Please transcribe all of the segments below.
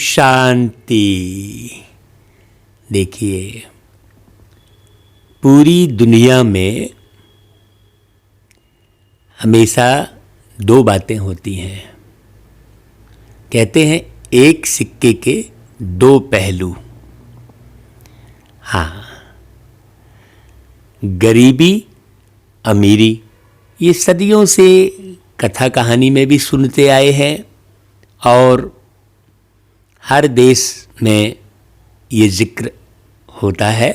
शांति। देखिए, पूरी दुनिया में हमेशा दो बातें होती हैं। कहते हैं एक सिक्के के दो पहलू। हाँ, गरीबी, अमीरी, ये सदियों से कथा कहानी में भी सुनते आए हैं और हर देश में ये जिक्र होता है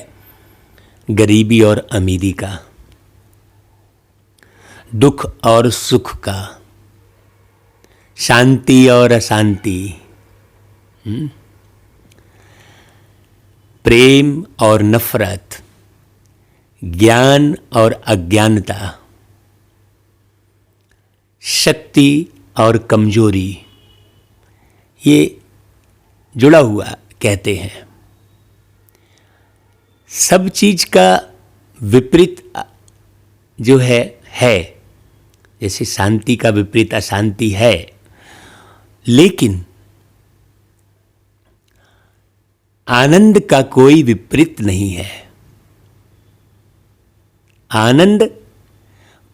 गरीबी और अमीरी का, दुख और सुख का, शांति और अशांति, प्रेम और नफरत, ज्ञान और अज्ञानता, शक्ति और कमजोरी, ये जुड़ा हुआ कहते हैं। सब चीज का विपरीत जो है जैसे शांति का विपरीत अशांति है, लेकिन आनंद का कोई विपरीत नहीं है। आनंद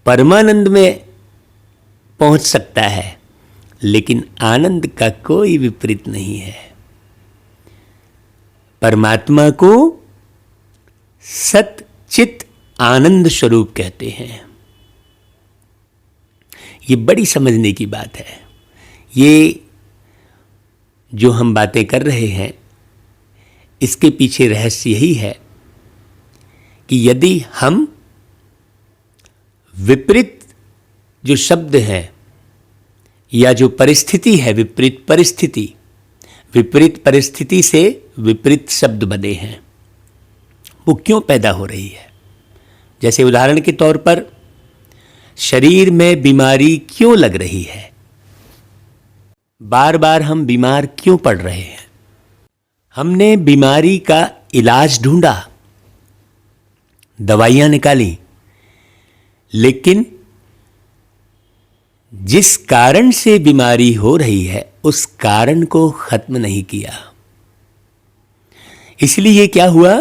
परमानंद में पहुंच सकता है, लेकिन आनंद का कोई विपरीत नहीं है। परमात्मा को सत चित आनंद स्वरूप कहते हैं। ये बड़ी समझने की बात है। ये जो हम बातें कर रहे हैं, इसके पीछे रहस्य यही है कि यदि हम विपरीत जो शब्द है या जो परिस्थिति है, विपरीत परिस्थिति से विपरीत शब्द बने हैं, वो क्यों पैदा हो रही है। जैसे उदाहरण के तौर पर शरीर में बीमारी क्यों लग रही है, बार बार हम बीमार क्यों पड़ रहे हैं। हमने बीमारी का इलाज ढूंढा, दवाइयां निकाली, लेकिन जिस कारण से बीमारी हो रही है उस कारण को खत्म नहीं किया। इसलिए क्या हुआ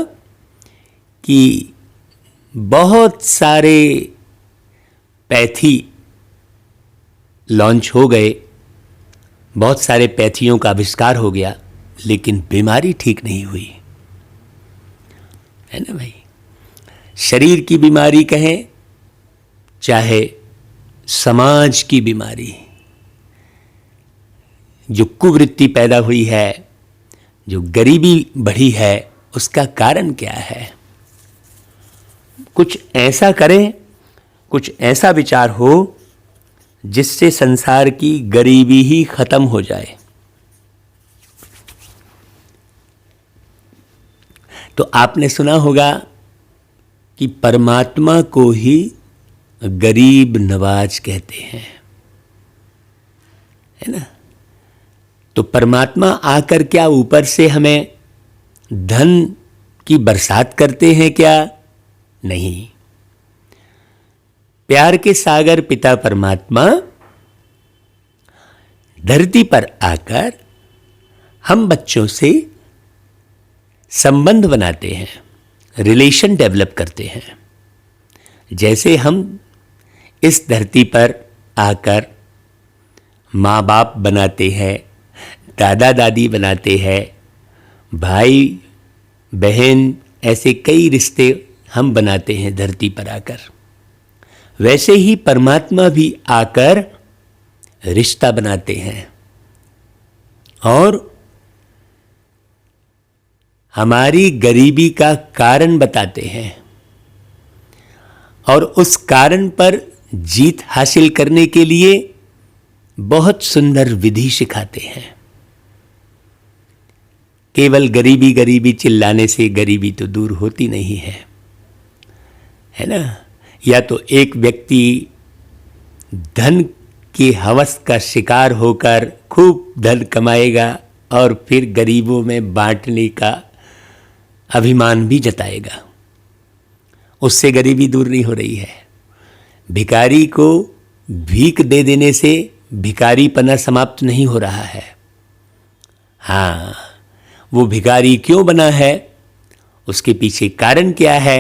कि बहुत सारे पैथी लॉन्च हो गए, बहुत सारे पैथियों का आविष्कार हो गया, लेकिन बीमारी ठीक नहीं हुई, है ना भाई। शरीर की बीमारी कहें, चाहे समाज की बीमारी, जो कुवृत्ति पैदा हुई है, जो गरीबी बढ़ी है, उसका कारण क्या है। कुछ ऐसा करें, कुछ ऐसा विचार हो जिससे संसार की गरीबी ही खत्म हो जाए। तो आपने सुना होगा कि परमात्मा को ही गरीब नवाज कहते हैं, है ना। तो परमात्मा आकर क्या ऊपर से हमें धन की बरसात करते हैं क्या? नहीं। प्यार के सागर पिता परमात्मा धरती पर आकर हम बच्चों से संबंध बनाते हैं, रिलेशन डेवलप करते हैं। जैसे हम इस धरती पर आकर माँ बाप बनाते हैं, दादा दादी बनाते हैं, भाई बहन, ऐसे कई रिश्ते हम बनाते हैं धरती पर आकर। वैसे ही परमात्मा भी आकर रिश्ता बनाते हैं और हमारी गरीबी का कारण बताते हैं और उस कारण पर जीत हासिल करने के लिए बहुत सुंदर विधि सिखाते हैं। केवल गरीबी गरीबी चिल्लाने से गरीबी तो दूर होती नहीं है ना। या तो एक व्यक्ति धन की हवस का शिकार होकर खूब धन कमाएगा और फिर गरीबों में बांटने का अभिमान भी जताएगा, उससे गरीबी दूर नहीं हो रही है। भिखारी को भीख दे देने से भिखारीपना समाप्त नहीं हो रहा है। हाँ, वो भिखारी क्यों बना है, उसके पीछे कारण क्या है,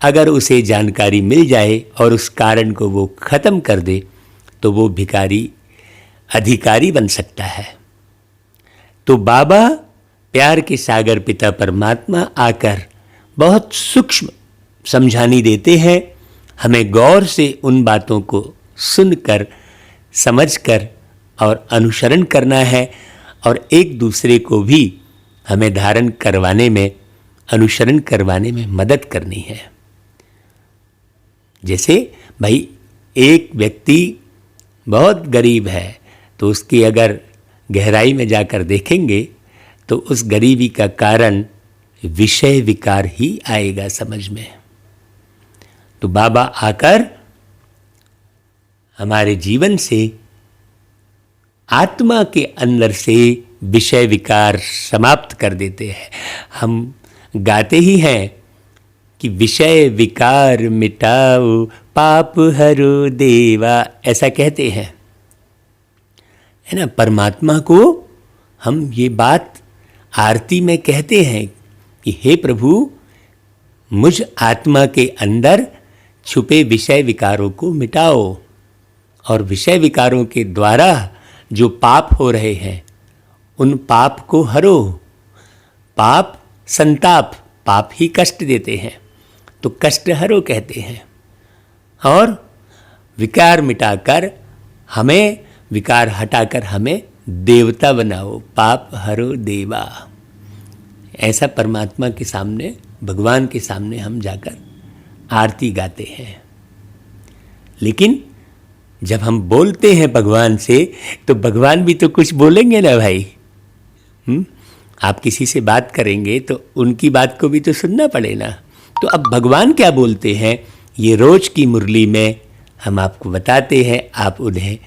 अगर उसे जानकारी मिल जाए और उस कारण को वो ख़त्म कर दे तो वो भिखारी अधिकारी बन सकता है। तो बाबा प्यार के सागर पिता परमात्मा आकर बहुत सूक्ष्म समझानी देते हैं। हमें गौर से उन बातों को सुनकर, समझकर और अनुसरण करना है और एक दूसरे को भी हमें धारण करवाने में, अनुसरण करवाने में मदद करनी है। जैसे भाई एक व्यक्ति बहुत गरीब है तो उसकी अगर गहराई में जाकर देखेंगे तो उस गरीबी का कारण विषय विकार ही आएगा समझ में। तो बाबा आकर हमारे जीवन से, आत्मा के अंदर से विषय विकार समाप्त कर देते हैं। हम गाते ही हैं कि विषय विकार मिटाओ पाप हरो देवा, ऐसा कहते हैं, है ना। परमात्मा को हम ये बात आरती में कहते हैं कि हे प्रभु, मुझ आत्मा के अंदर छुपे विषय विकारों को मिटाओ और विषय विकारों के द्वारा जो पाप हो रहे हैं उन पाप को हरो। पाप संताप, पाप ही कष्ट देते हैं, तो कष्ट हरो कहते हैं। और विकार मिटाकर हमें, विकार हटाकर हमें देवता बनाओ, पाप हरो देवा। ऐसा परमात्मा के सामने, भगवान के सामने हम जाकर आरती गाते हैं। लेकिन जब हम बोलते हैं भगवान से तो भगवान भी तो कुछ बोलेंगे ना भाई। आप किसी से बात करेंगे तो उनकी बात को भी तो सुनना पड़े ना। तो अब भगवान क्या बोलते हैं, ये रोज की मुरली में हम आपको बताते हैं। आप उन्हें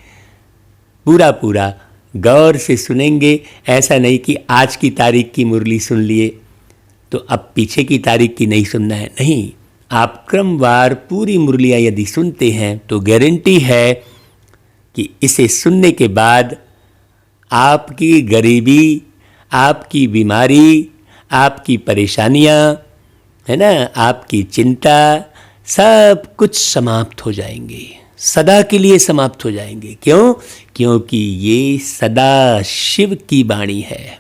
पूरा पूरा गौर से सुनेंगे। ऐसा नहीं कि आज की तारीख की मुरली सुन लिए तो अब पीछे की तारीख की नहीं सुनना है, नहीं। आप क्रमवार पूरी मुरलियाँ यदि सुनते हैं तो गारंटी है कि इसे सुनने के बाद आपकी गरीबी, आपकी बीमारी, आपकी परेशानियाँ, है ना, आपकी चिंता, सब कुछ समाप्त हो जाएंगे, सदा के लिए समाप्त हो जाएंगे। क्यों? क्योंकि ये सदा शिव की वाणी है।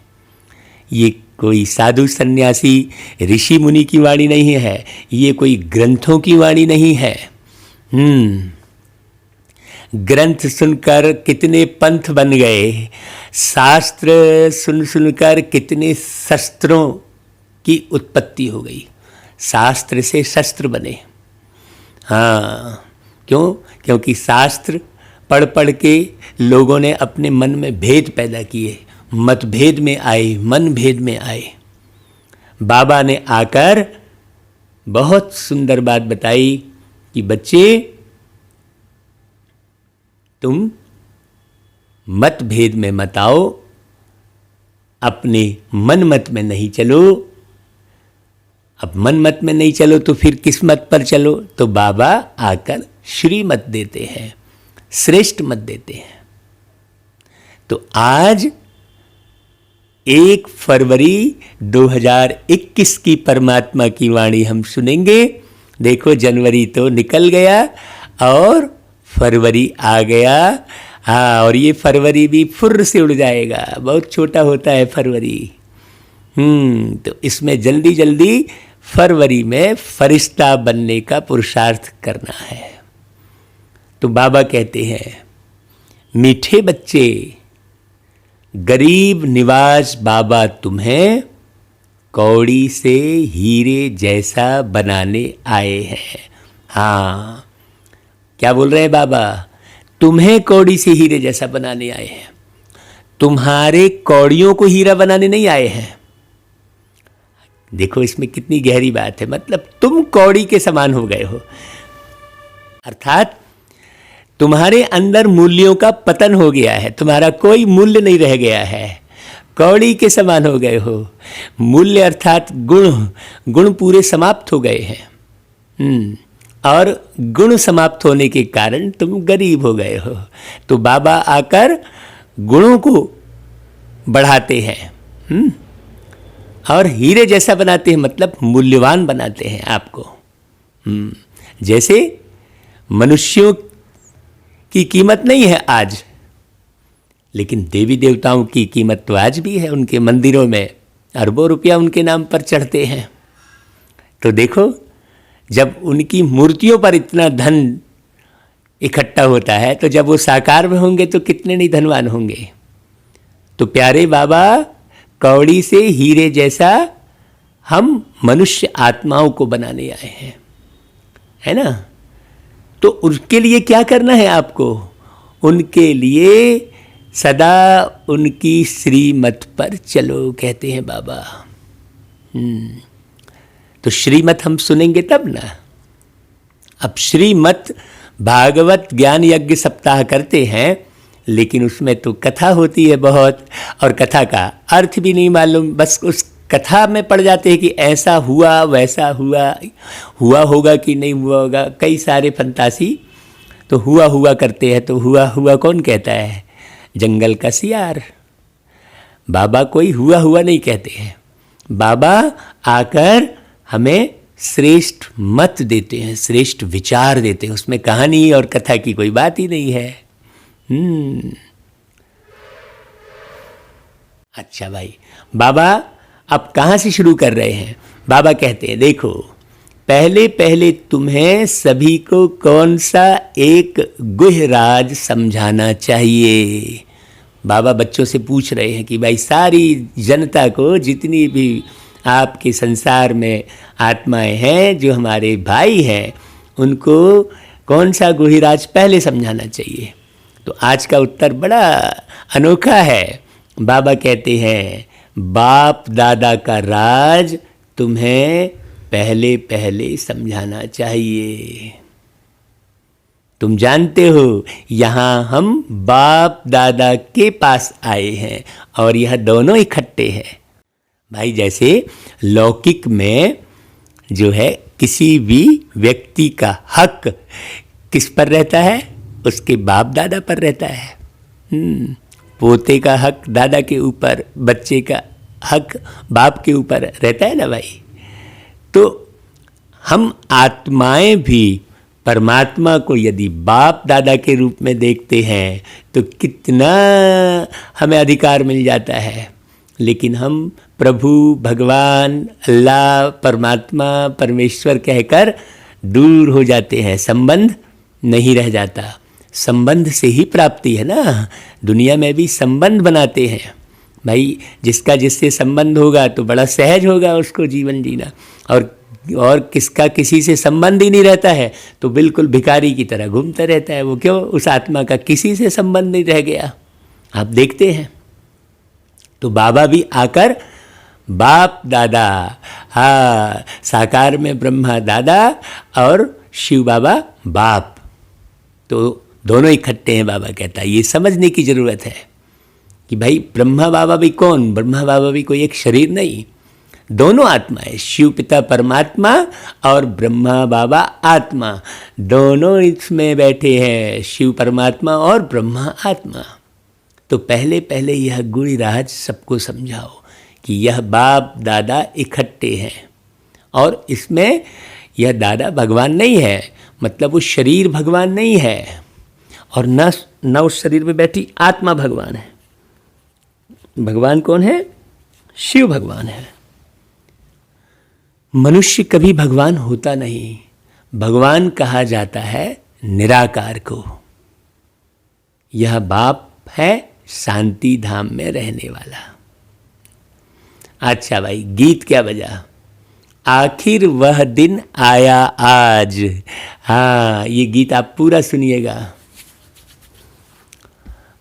ये कोई साधु सन्यासी ऋषि मुनि की वाणी नहीं है, ये कोई ग्रंथों की वाणी नहीं है। ग्रंथ सुनकर कितने पंथ बन गए, शास्त्र सुन सुनकर कितने शस्त्रों की उत्पत्ति हो गई, शास्त्र से शस्त्र बने। हाँ, क्यों? क्योंकि शास्त्र पढ़ पढ़ के लोगों ने अपने मन में भेद पैदा किए, मतभेद में आए, मन भेद में आए। बाबा ने आकर बहुत सुंदर बात बताई कि बच्चे, तुम मतभेद में मत आओ, अपने मन मत में नहीं चलो। अब मन मत में नहीं चलो तो फिर किस मत पर चलो? तो बाबा आकर श्री मत देते हैं, श्रेष्ठ मत देते हैं। तो आज 1 फरवरी 2021 की परमात्मा की वाणी हम सुनेंगे। देखो, जनवरी तो निकल गया और फरवरी आ गया। हाँ, और ये फरवरी भी फुर्र से उड़ जाएगा, बहुत छोटा होता है फरवरी। तो इसमें जल्दी जल्दी फरवरी में फरिश्ता बनने का पुरुषार्थ करना है। तो बाबा कहते हैं, मीठे बच्चे, गरीब निवाज बाबा तुम्हें कौड़ी से हीरे जैसा बनाने आए हैं। हाँ, क्या बोल रहे हैं बाबा? तुम्हें कौड़ी से हीरे जैसा बनाने आए हैं, तुम्हारे कौड़ियों को हीरा बनाने नहीं आए हैं। देखो इसमें कितनी गहरी बात है। मतलब तुम कौड़ी के समान हो गए हो, अर्थात तुम्हारे अंदर मूल्यों का पतन हो गया है, तुम्हारा कोई मूल्य नहीं रह गया है, कौड़ी के समान हो गए हो। मूल्य अर्थात गुण, गुण पूरे समाप्त हो गए हैं। और गुण समाप्त होने के कारण तुम गरीब हो गए हो। तो बाबा आकर गुणों को बढ़ाते हैं, और हीरे जैसा बनाते हैं, मतलब मूल्यवान बनाते हैं आपको। जैसे मनुष्यों की कीमत नहीं है आज, लेकिन देवी देवताओं की कीमत तो आज भी है। उनके मंदिरों में अरबों रुपया उनके नाम पर चढ़ते हैं। तो देखो, जब उनकी मूर्तियों पर इतना धन इकट्ठा होता है, तो जब वो साकार में होंगे तो कितने नहीं धनवान होंगे। तो प्यारे बाबा, कौड़ी से हीरे जैसा हम मनुष्य आत्माओं को बनाने आए हैं, है ना। तो उनके लिए क्या करना है आपको? उनके लिए सदा उनकी श्रीमत पर चलो, कहते हैं बाबा। तो श्रीमत हम सुनेंगे तब ना। अब श्रीमत भागवत ज्ञान यज्ञ सप्ताह करते हैं, लेकिन उसमें तो कथा होती है बहुत, और कथा का अर्थ भी नहीं मालूम। बस उस कथा में पड़ जाते हैं कि ऐसा हुआ, वैसा हुआ, हुआ होगा कि नहीं हुआ होगा, कई सारे फंतासी तो हुआ हुआ करते हैं। तो हुआ हुआ कौन कहता है? जंगल का सियार। बाबा कोई हुआ हुआ नहीं कहते हैं। बाबा आकर हमें श्रेष्ठ मत देते हैं, श्रेष्ठ विचार देते हैं। उसमें कहानी और कथा की कोई बात ही नहीं है। अच्छा भाई, बाबा अब कहाँ से शुरू कर रहे हैं? बाबा कहते हैं, देखो, पहले पहले तुम्हें सभी को कौन सा एक गुह्य राज समझाना चाहिए। बाबा बच्चों से पूछ रहे हैं कि भाई सारी जनता को, जितनी भी आपके संसार में आत्माएं हैं, जो हमारे भाई हैं, उनको कौन सा गुह्य राज पहले समझाना चाहिए। तो आज का उत्तर बड़ा अनोखा है। बाबा कहते हैं, बाप दादा का राज तुम्हें पहले पहले समझाना चाहिए। तुम जानते हो, यहाँ हम बाप दादा के पास आए हैं और यह दोनों इकट्ठे हैं। भाई जैसे लौकिक में जो है, किसी भी व्यक्ति का हक किस पर रहता है? उसके बाप दादा पर रहता है। पोते का हक दादा के ऊपर, बच्चे का हक बाप के ऊपर रहता है ना भाई। तो हम आत्माएं भी परमात्मा को यदि बाप दादा के रूप में देखते हैं तो कितना हमें अधिकार मिल जाता है। लेकिन हम प्रभु, भगवान, अल्लाह, परमात्मा, परमेश्वर कहकर दूर हो जाते हैं। संबंध नहीं रह जाता। संबंध से ही प्राप्ति है ना। दुनिया में भी संबंध बनाते हैं भाई। जिसका जिससे संबंध होगा तो बड़ा सहज होगा उसको जीवन जीना। और किसका किसी से संबंध ही नहीं रहता है तो बिल्कुल भिखारी की तरह घूमता रहता है वो। क्यों? उस आत्मा का किसी से संबंध नहीं रह गया। आप देखते हैं। तो बाबा भी आकर बाप दादा, हाँ, साकार में ब्रह्मा दादा और शिव बाबा बाप, तो दोनों इकट्ठे हैं। बाबा कहता है ये समझने की ज़रूरत है कि भाई ब्रह्मा बाबा भी कौन? ब्रह्मा बाबा भी कोई एक शरीर नहीं, दोनों आत्माएं, शिव पिता परमात्मा और ब्रह्मा बाबा आत्मा, दोनों इसमें बैठे हैं, शिव परमात्मा और ब्रह्मा आत्मा। तो पहले पहले यह गुण राज सबको समझाओ कि यह बाप दादा इकट्ठे हैं और इसमें यह दादा भगवान नहीं है, मतलब वो शरीर भगवान नहीं है और न उस शरीर में बैठी आत्मा भगवान है। भगवान कौन है? शिव भगवान है। मनुष्य कभी भगवान होता नहीं। भगवान कहा जाता है निराकार को। यह बाप है शांति धाम में रहने वाला। अच्छा भाई, गीत क्या बजा? आखिर वह दिन आया आज। हाँ, ये गीत आप पूरा सुनिएगा।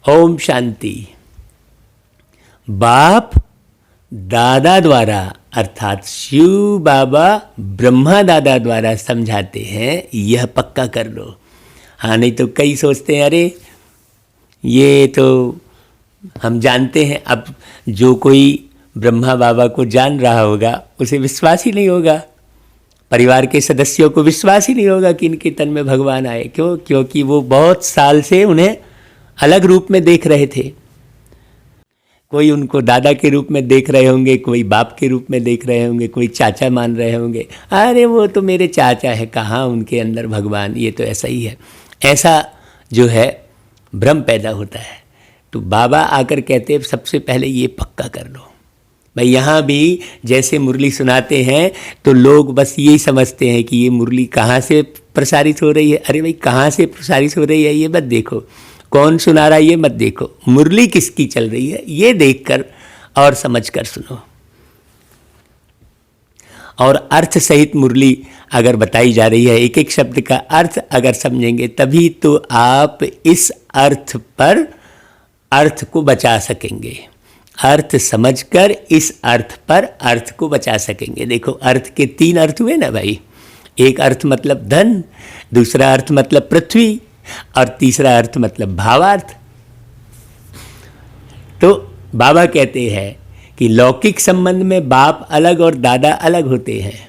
ओम शांति। बाप दादा द्वारा अर्थात शिव बाबा ब्रह्मा दादा द्वारा समझाते हैं, यह पक्का कर लो। हाँ, नहीं तो कई सोचते हैं अरे ये तो हम जानते हैं। अब जो कोई ब्रह्मा बाबा को जान रहा होगा उसे विश्वास ही नहीं होगा, परिवार के सदस्यों को विश्वास ही नहीं होगा कि इनके तन में भगवान आए। क्यों? क्योंकि वो बहुत साल से उन्हें अलग रूप में देख रहे थे। कोई उनको दादा के रूप में देख रहे होंगे, कोई बाप के रूप में देख रहे होंगे, कोई चाचा मान रहे होंगे, अरे वो तो मेरे चाचा है, कहाँ उनके अंदर भगवान, ये तो ऐसा ही है। ऐसा जो है भ्रम पैदा होता है। तो बाबा आकर कहते हैं सबसे पहले ये पक्का कर लो। भाई यहाँ भी जैसे मुरली सुनाते हैं तो लोग बस यही समझते हैं कि ये मुरली कहाँ से प्रसारित हो रही है। अरे भाई कहाँ से प्रसारित हो रही है ये मत देखो, कौन सुना रहा है ये मत देखो, मुरली किसकी चल रही है ये देखकर और समझकर सुनो। और अर्थ सहित मुरली अगर बताई जा रही है, एक एक शब्द का अर्थ अगर समझेंगे तभी तो आप इस अर्थ पर अर्थ को बचा सकेंगे। अर्थ समझकर इस अर्थ पर अर्थ को बचा सकेंगे। देखो अर्थ के 3 अर्थ हुए ना भाई, एक अर्थ मतलब धन, दूसरा अर्थ मतलब पृथ्वी, और तीसरा अर्थ मतलब भावार्थ। तो बाबा कहते हैं कि लौकिक संबंध में बाप अलग और दादा अलग होते हैं।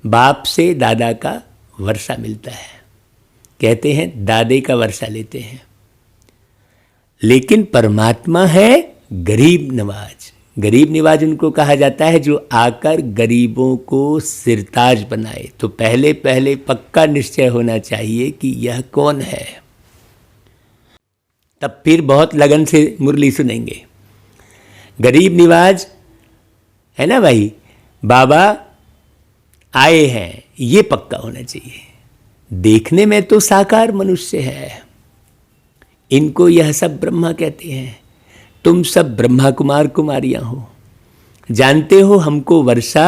बाप से दादा का वर्षा मिलता है, कहते हैं दादे का वर्षा लेते हैं। लेकिन परमात्मा है गरीब नवाज। गरीब नवाज उनको कहा जाता है जो आकर गरीबों को सिरताज बनाए। तो पहले पहले पक्का निश्चय होना चाहिए कि यह कौन है, तब फिर बहुत लगन से मुरली सुनेंगे। गरीब नवाज है ना भाई, बाबा आए हैं ये पक्का होना चाहिए। देखने में तो साकार मनुष्य है, इनको यह सब ब्रह्मा कहते हैं। तुम सब ब्रह्मा कुमार कुमारियां हो। जानते हो हमको वर्षा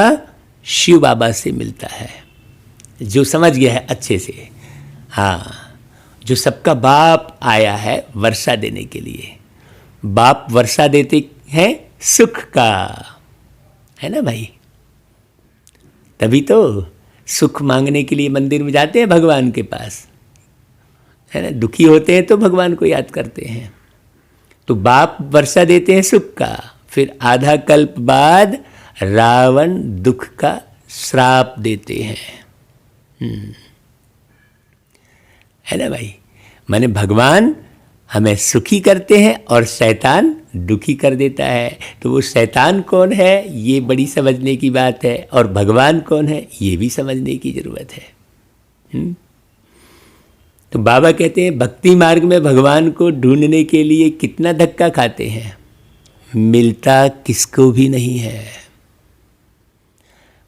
शिव बाबा से मिलता है, जो समझ गया है अच्छे से। हाँ, जो सबका बाप आया है वर्षा देने के लिए। बाप वर्षा देते हैं सुख का, है ना भाई। तभी तो सुख मांगने के लिए मंदिर में जाते हैं भगवान के पास, है ना। दुखी होते हैं तो भगवान को याद करते हैं। तो बाप वर्षा देते हैं सुख का, फिर आधा कल्प बाद रावण दुख का श्राप देते हैं। है ना भाई। माने भगवान हमें सुखी करते हैं और शैतान दुखी कर देता है। तो वो शैतान कौन है ये बड़ी समझने की बात है, और भगवान कौन है ये भी समझने की जरूरत है। तो बाबा कहते हैं भक्ति मार्ग में भगवान को ढूंढने के लिए कितना धक्का खाते हैं, मिलता किसको भी नहीं है।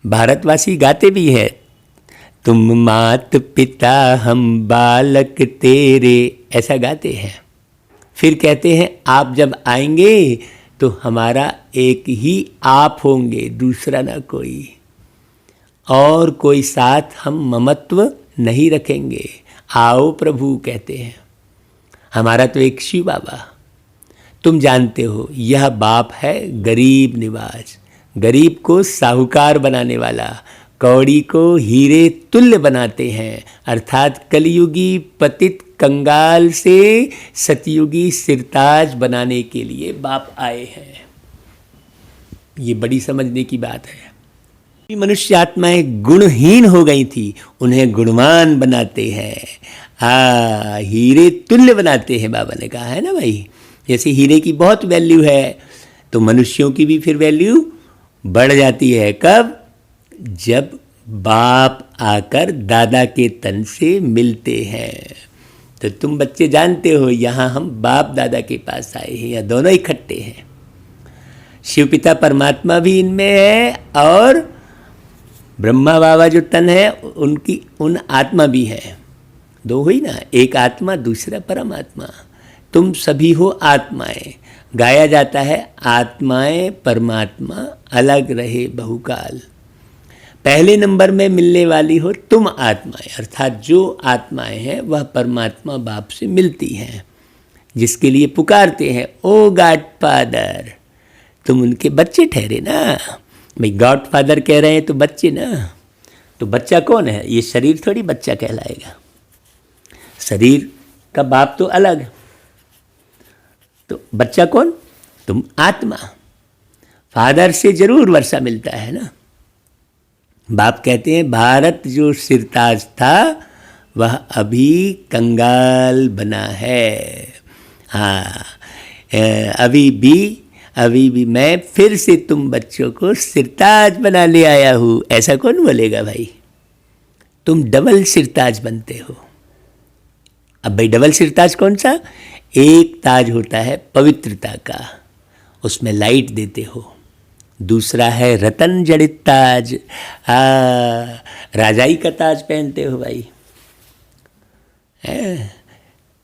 भारतवासी गाते भी है, तुम मात पिता हम बालक तेरे, ऐसा गाते हैं। फिर कहते हैं आप जब आएंगे तो हमारा एक ही आप होंगे, दूसरा ना कोई, और कोई साथ हम ममत्व नहीं रखेंगे। आओ प्रभु कहते हैं, हमारा तो एक शिव बाबा। तुम जानते हो यह बाप है गरीब निवाज, गरीब को साहूकार बनाने वाला, कौड़ी को हीरे तुल्य बनाते हैं। अर्थात कलयुगी पतित कंगाल से सतयुगी सिरताज बनाने के लिए बाप आए हैं। ये बड़ी समझने की बात है। मनुष्य आत्माएं गुणहीन हो गई थी, उन्हें गुणवान बनाते हैं। हीरे तुल्य बनाते हैं, बाबा ने कहा है ना भाई। जैसे हीरे की बहुत वैल्यू है तो मनुष्यों की भी फिर वैल्यू बढ़ जाती है। कब? जब बाप आकर दादा के तन से मिलते हैं। तो तुम बच्चे जानते हो यहाँ हम बाप दादा के पास आए हैं, या दोनों इकट्ठे हैं। शिव पिता परमात्मा भी इनमें है और ब्रह्मा बाबा जो तन है उनकी उन आत्मा भी है। दो हुई ना, एक आत्मा दूसरा परमात्मा। तुम सभी हो आत्माएं। गाया जाता है आत्माएं परमात्मा अलग रहे बहुकाल। पहले नंबर में मिलने वाली हो तुम आत्माएं, अर्थात जो आत्माएं हैं वह परमात्मा बाप से मिलती हैं, जिसके लिए पुकारते हैं ओ गॉड फादर। तुम उनके बच्चे ठहरे ना भाई। गॉड फादर कह रहे हैं तो बच्चे ना। तो बच्चा कौन है? ये शरीर थोड़ी बच्चा कहलाएगा, शरीर का बाप तो अलग। तो बच्चा कौन? तुम आत्मा। फादर से जरूर वर्षा मिलता है ना। बाप कहते हैं भारत जो सिरताज था वह अभी कंगाल बना है। हाँ, अभी भी अभी भी मैं फिर से तुम बच्चों को सिरताज बना ले आया हूँ। ऐसा कौन बोलेगा भाई? तुम डबल सिरताज बनते हो। अब भाई डबल सिरताज कौन सा? एक ताज होता है पवित्रता का, उसमें लाइट देते हो। दूसरा है रतन जड़ित ताज, राजाई का ताज पहनते हो भाई।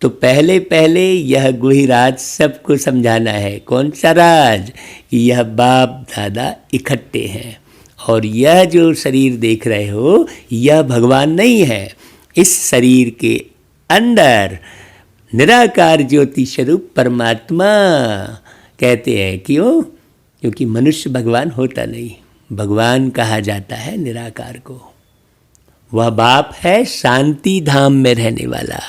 तो पहले पहले यह गुहिराज सबको समझाना है। कौन सा राज? कि यह बाप दादा इकट्ठे हैं और यह जो शरीर देख रहे हो यह भगवान नहीं है। इस शरीर के अंदर निराकार ज्योति स्वरूप परमात्मा कहते हैं। क्यों? क्योंकि मनुष्य भगवान होता नहीं, भगवान कहा जाता है निराकार को। वह बाप है शांति धाम में रहने वाला।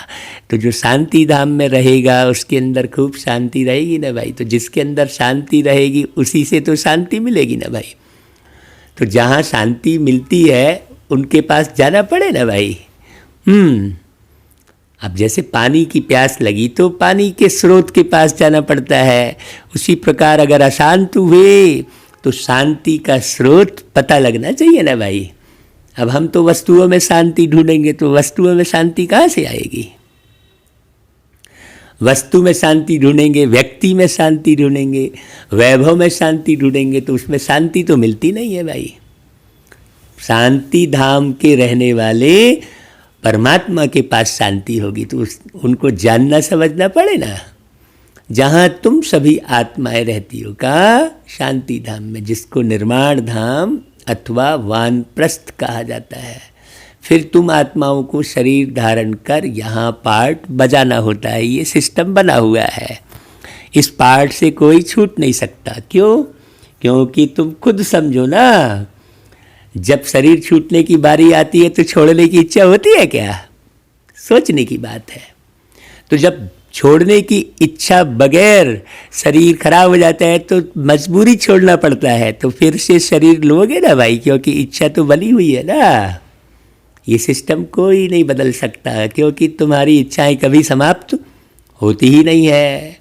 तो जो शांति धाम में रहेगा उसके अंदर खूब शांति रहेगी ना भाई। तो जिसके अंदर शांति रहेगी उसी से तो शांति मिलेगी ना भाई। तो जहाँ शांति मिलती है उनके पास जाना पड़े ना भाई। अब जैसे पानी की प्यास लगी तो पानी के स्रोत के पास जाना पड़ता है। उसी प्रकार अगर अशांत हुए तो शांति का स्रोत पता लगना चाहिए ना भाई। अब हम तो वस्तुओं में शांति ढूंढेंगे तो वस्तुओं में शांति कहाँ से आएगी? वस्तु में शांति ढूंढेंगे, व्यक्ति में शांति ढूंढेंगे, वैभव में शांति ढूंढेंगे तो उसमें शांति तो मिलती नहीं है भाई। शांति धाम के रहने वाले परमात्मा के पास शांति होगी तो उनको जानना समझना पड़े ना। जहाँ तुम सभी आत्माएं रहती हो का शांति धाम में, जिसको निर्माण धाम अथवा वानप्रस्थ कहा जाता है। फिर तुम आत्माओं को शरीर धारण कर यहाँ पार्ट बजाना होता है। ये सिस्टम बना हुआ है, इस पार्ट से कोई छूट नहीं सकता। क्यों? क्योंकि तुम खुद समझो ना, जब शरीर छूटने की बारी आती है तो छोड़ने की इच्छा होती है क्या? सोचने की बात है। तो जब छोड़ने की इच्छा बगैर शरीर खराब हो जाता है तो मजबूरी छोड़ना पड़ता है। तो फिर से शरीर लोगे ना भाई, क्योंकि इच्छा तो बनी हुई है ना। ये सिस्टम कोई नहीं बदल सकता क्योंकि तुम्हारी इच्छाएं कभी समाप्त होती ही नहीं है।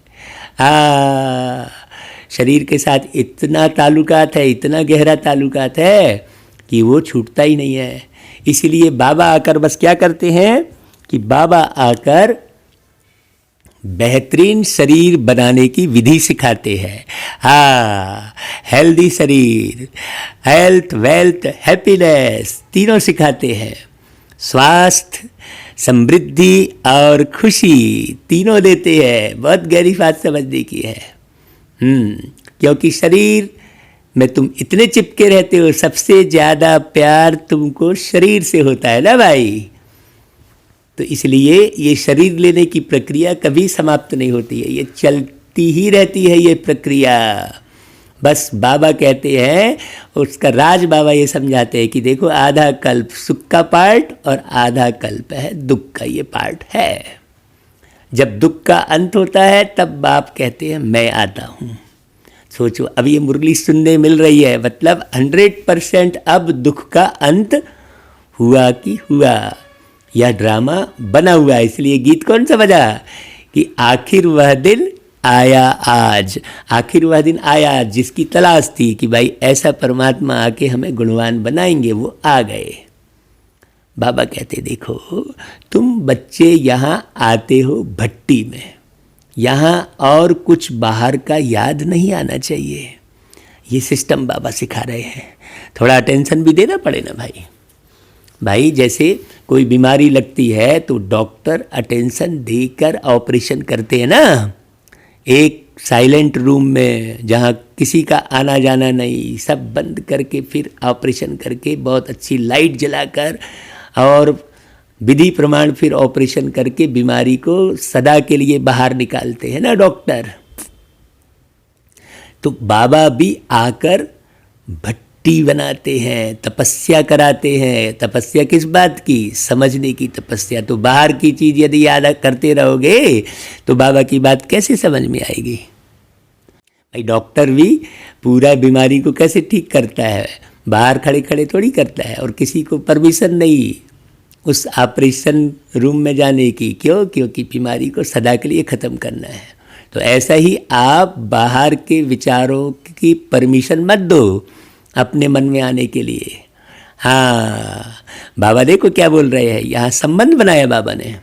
शरीर के साथ इतना ताल्लुकात है, इतना गहरा ताल्लुकात है कि वो छूटता ही नहीं है। इसीलिए बाबा आकर बस क्या करते हैं कि बाबा आकर बेहतरीन शरीर बनाने की विधि सिखाते हैं। हेल्दी शरीर, हेल्थ, वेल्थ, हैप्पीनेस तीनों सिखाते हैं। स्वास्थ्य, समृद्धि और खुशी तीनों देते हैं। बहुत गहरी बात समझने की है। क्योंकि शरीर में तुम इतने चिपके रहते हो, सबसे ज़्यादा प्यार तुमको शरीर से होता है ना भाई। तो इसलिए ये शरीर लेने की प्रक्रिया कभी समाप्त नहीं होती है, ये चलती ही रहती है ये प्रक्रिया। बस बाबा कहते हैं, उसका राज बाबा ये समझाते हैं कि देखो आधा कल्प सुख का पार्ट और आधा कल्प है दुख का ये पार्ट है। जब दुख का अंत होता है तब बाप कहते हैं मैं आता हूँ। सोचो, अब ये मुरली सुनने मिल रही है, मतलब 100% अब दुख का अंत हुआ कि हुआ। यह ड्रामा बना हुआ है। इसलिए गीत कौन सा बजा कि आखिर वह दिन आया आज। आखिर वह दिन आया आज, जिसकी तलाश थी कि भाई ऐसा परमात्मा आके हमें गुणवान बनाएंगे, वो आ गए। बाबा कहते देखो तुम बच्चे यहाँ आते हो भट्टी में, यहाँ और कुछ बाहर का याद नहीं आना चाहिए। ये सिस्टम बाबा सिखा रहे हैं। थोड़ा अटेंशन भी देना पड़े ना भाई। जैसे कोई बीमारी लगती है तो डॉक्टर अटेंशन देकर ऑपरेशन करते हैं ना। एक साइलेंट रूम में जहाँ किसी का आना जाना नहीं, सब बंद करके फिर ऑपरेशन करके बहुत अच्छी लाइट जलाकर और विधि प्रमाण फिर ऑपरेशन करके बीमारी को सदा के लिए बाहर निकालते हैं ना डॉक्टर। तो बाबा भी आकर भट्टी बनाते हैं, तपस्या कराते हैं। तपस्या किस बात की? समझने की तपस्या। तो बाहर की चीज़ यदि याद करते रहोगे तो बाबा की बात कैसे समझ में आएगी भाई? डॉक्टर भी पूरा बीमारी को कैसे ठीक करता है? बाहर खड़े खड़े थोड़ी करता है, और किसी को परमिशन नहीं उस ऑपरेशन रूम में जाने की। क्यों? क्योंकि बीमारी को सदा के लिए ख़त्म करना है। तो ऐसा ही आप बाहर के विचारों की परमिशन मत दो अपने मन में आने के लिए। हाँ, बाबा देखो क्या बोल रहे हैं, यहाँ संबंध बनाया बाबा ने।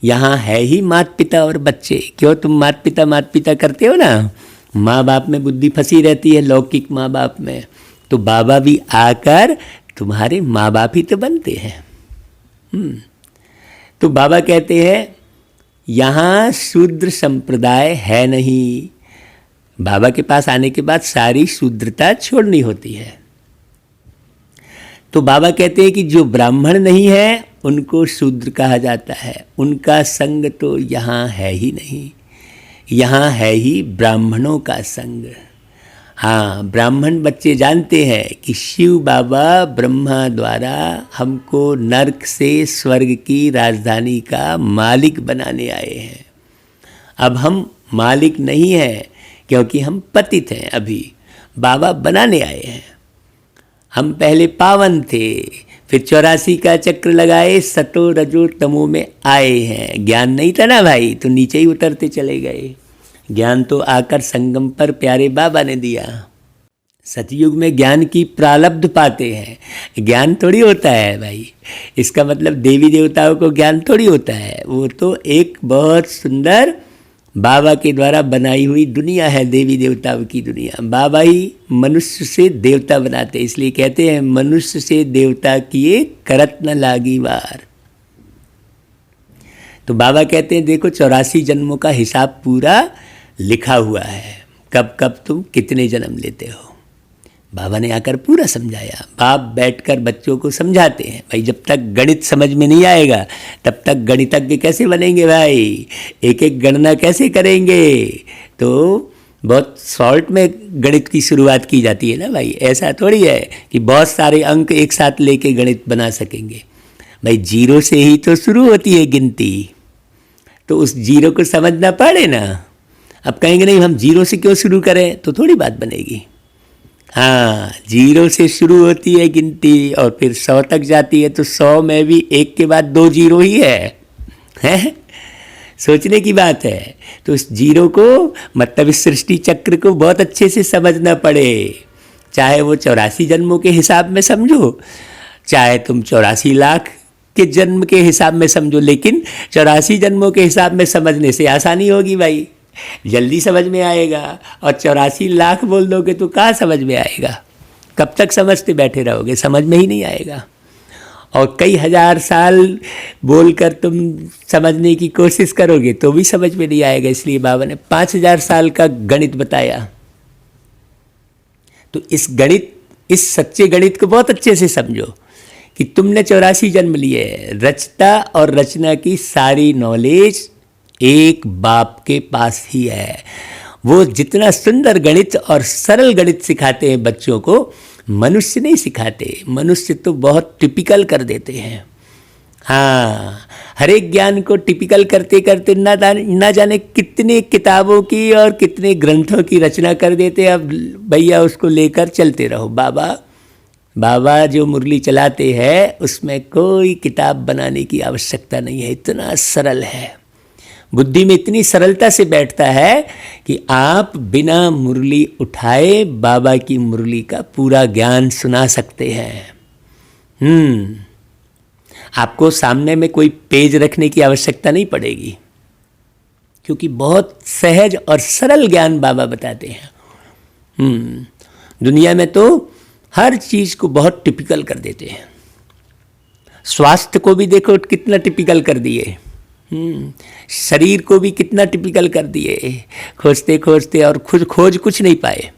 यहाँ है ही माता पिता और बच्चे। क्यों तुम माता पिता करते हो ना, माँ बाप में बुद्धि फंसी रहती है, लौकिक माँ बाप में। तो बाबा भी आकर तुम्हारे माँ बाप ही तो बनते हैं। तो बाबा कहते हैं यहाँ शूद्र संप्रदाय है नहीं। बाबा के पास आने के बाद सारी शूद्रता छोड़नी होती है। तो बाबा कहते हैं कि जो ब्राह्मण नहीं है उनको शूद्र कहा जाता है, उनका संग तो यहाँ है ही नहीं। यहाँ है ही ब्राह्मणों का संग। हाँ, ब्राह्मण बच्चे जानते हैं कि शिव बाबा ब्रह्मा द्वारा हमको नरक से स्वर्ग की राजधानी का मालिक बनाने आए हैं। अब हम मालिक नहीं हैं क्योंकि हम पतित हैं। अभी बाबा बनाने आए हैं। हम पहले पावन थे, फिर 84 का चक्र लगाए, सतो रजो तमो में आए हैं। ज्ञान नहीं था ना भाई, तो नीचे ही उतरते चले गए। ज्ञान तो आकर संगम पर प्यारे बाबा ने दिया। सतयुग में ज्ञान की प्रारब्ध पाते हैं, ज्ञान थोड़ी होता है भाई। इसका मतलब देवी देवताओं को ज्ञान थोड़ी होता है, वो तो एक बहुत सुंदर बाबा के द्वारा बनाई हुई दुनिया है, देवी देवताओं की दुनिया। बाबा ही मनुष्य से देवता बनाते, इसलिए कहते हैं मनुष्य से देवता किए करत न लागी वार। तो बाबा कहते हैं देखो 84 जन्मों का हिसाब पूरा लिखा हुआ है, कब कब तुम कितने जन्म लेते हो। बाबा ने आकर पूरा समझाया। बाप बैठकर बच्चों को समझाते हैं, भाई जब तक गणित समझ में नहीं आएगा तब तक गणितज्ञ कैसे बनेंगे भाई, एक एक गणना कैसे करेंगे। तो बहुत शॉर्ट में गणित की शुरुआत की जाती है ना भाई, ऐसा थोड़ी है कि बहुत सारे अंक एक साथ लेके गणित बना सकेंगे। भाई जीरो से ही तो शुरू होती है गिनती, तो उस जीरो को समझना पड़े ना। अब कहेंगे नहीं हम जीरो से क्यों शुरू करें, तो थोड़ी बात बनेगी। हाँ, जीरो से शुरू होती है गिनती और फिर 100 तक जाती है, तो 100 में भी एक के बाद 2 जीरो ही है? सोचने की बात है। तो इस जीरो को मतलब इस सृष्टि चक्र को बहुत अच्छे से समझना पड़े। चाहे वो 84 जन्मों के हिसाब में समझो, चाहे तुम 84 लाख के जन्म के हिसाब में समझो, लेकिन 84 जन्मों के हिसाब में समझने से आसानी होगी भाई, जल्दी समझ में आएगा। और 84 लाख बोल दोगे तो कहाँ समझ में आएगा, कब तक समझते बैठे रहोगे, समझ में ही नहीं आएगा। और कई हजार साल बोलकर तुम समझने की कोशिश करोगे तो भी समझ में नहीं आएगा। इसलिए बाबा ने 5000 साल का गणित बताया। तो इस सच्चे गणित को बहुत अच्छे से समझो कि तुमने 84 जन्म लिए, रचता और रचना की सारी नॉलेज एक बाप के पास ही है। वो जितना सुंदर गणित और सरल गणित सिखाते हैं बच्चों को, मनुष्य नहीं सिखाते। मनुष्य तो बहुत टिपिकल कर देते हैं। हाँ, हर एक ज्ञान को टिपिकल करते करते ना जाने कितने किताबों की और कितने ग्रंथों की रचना कर देते। अब भैया उसको लेकर चलते रहो। बाबा जो मुरली चलाते हैं उसमें कोई किताब बनाने की आवश्यकता नहीं है, इतना सरल है, बुद्धि में इतनी सरलता से बैठता है कि आप बिना मुरली उठाए बाबा की मुरली का पूरा ज्ञान सुना सकते हैं। आपको सामने में कोई पेज रखने की आवश्यकता नहीं पड़ेगी, क्योंकि बहुत सहज और सरल ज्ञान बाबा बताते हैं। दुनिया में तो हर चीज को बहुत टिपिकल कर देते हैं। स्वास्थ्य को भी देखो कितना टिपिकल कर दिए, शरीर को भी कितना टिपिकल कर दिए, खोजते खोजते और खुद खोज कुछ नहीं पाए।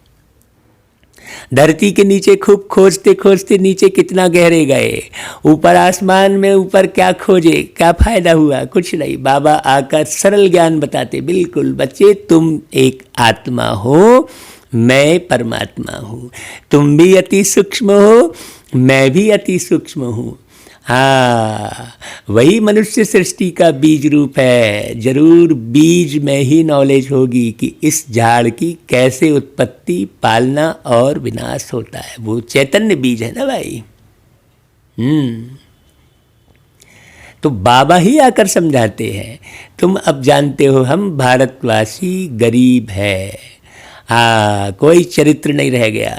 धरती के नीचे खूब खोजते खोजते नीचे कितना गहरे गए, ऊपर आसमान में ऊपर क्या खोजे, क्या फायदा हुआ, कुछ नहीं। बाबा आकर सरल ज्ञान बताते, बिल्कुल बच्चे तुम एक आत्मा हो, मैं परमात्मा हूँ, तुम भी अति सूक्ष्म हो, मैं भी अति सूक्ष्म हूँ। हाँ, वही मनुष्य सृष्टि का बीज रूप है। जरूर बीज में ही नॉलेज होगी कि इस झाड़ की कैसे उत्पत्ति, पालना और विनाश होता है। वो चैतन्य बीज है ना भाई। तो बाबा ही आकर समझाते हैं, तुम अब जानते हो हम भारतवासी गरीब है। हाँ, कोई चरित्र नहीं रह गया।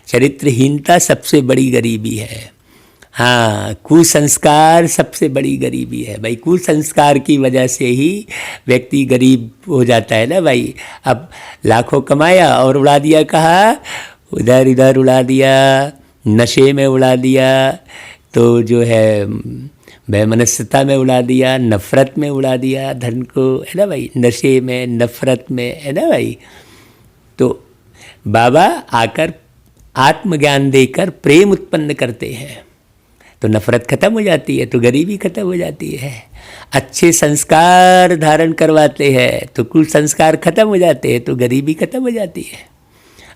चरित्रहीनता सबसे बड़ी गरीबी है। हाँ, कुसंस्कार सबसे बड़ी गरीबी है भाई। कुसंस्कार की वजह से ही व्यक्ति गरीब हो जाता है ना भाई। अब लाखों कमाया और उड़ा दिया, कहाँ, उधर इधर उड़ा दिया, नशे में उड़ा दिया, तो जो है वैमनस्यता में उड़ा दिया, नफ़रत में उड़ा दिया धन को, है ना भाई, नशे में, नफ़रत में, है ना भाई। तो बाबा आकर आत्मज्ञान देकर प्रेम उत्पन्न करते हैं, तो नफ़रत खत्म हो जाती है, तो गरीबी खत्म हो जाती है। अच्छे संस्कार धारण करवाते हैं तो कुसंस्कार खत्म हो जाते हैं, तो गरीबी खत्म हो जाती है।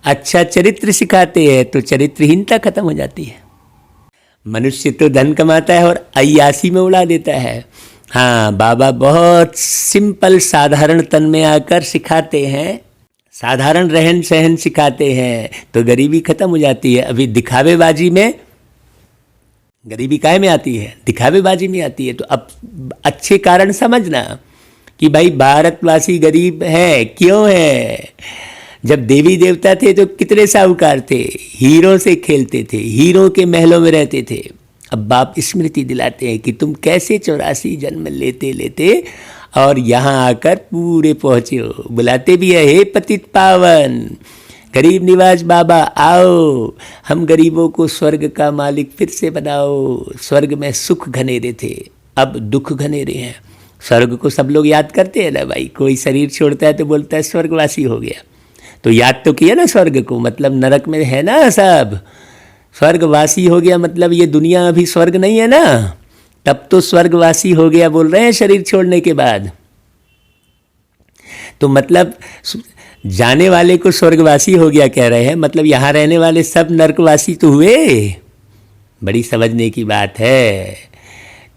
अच्छा चरित्र सिखाते हैं तो चरित्रहीनता खत्म हो जाती है। मनुष्य तो धन कमाता है और अय्यासी में उड़ा देता है। हाँ, बाबा बहुत सिंपल साधारण तन में आकर सिखाते हैं, साधारण रहन सहन सिखाते हैं, तो गरीबी खत्म हो जाती है। अभी दिखावेबाजी में गरीबी काहे में आती है? दिखावेबाजी में आती है। तो अब अच्छे कारण समझना कि भाई भारतवासी गरीब है, क्यों है? जब देवी देवता थे तो कितने साहूकार थे, हीरों से खेलते थे, हीरों के महलों में रहते थे। अब बाप स्मृति दिलाते हैं कि तुम कैसे 84 जन्म लेते लेते और यहाँ आकर पूरे पहुँचे हो। बुलाते भी है, हे पतित पावन गरीब निवाज बाबा आओ, हम गरीबों को स्वर्ग का मालिक फिर से बनाओ। स्वर्ग में सुख घनेरे थे, अब दुख घनेरे हैं। स्वर्ग को सब लोग याद करते हैं ना भाई। कोई शरीर छोड़ता है तो बोलता है स्वर्गवासी हो गया, तो याद तो किया ना स्वर्ग को, मतलब नरक में है ना सब। स्वर्गवासी हो गया मतलब ये दुनिया अभी स्वर्ग नहीं है ना, तब तो स्वर्गवासी हो गया बोल रहे हैं शरीर छोड़ने के बाद। तो मतलब जाने वाले को स्वर्गवासी हो गया कह रहे हैं, मतलब यहाँ रहने वाले सब नरकवासी तो हुए। बड़ी समझने की बात है।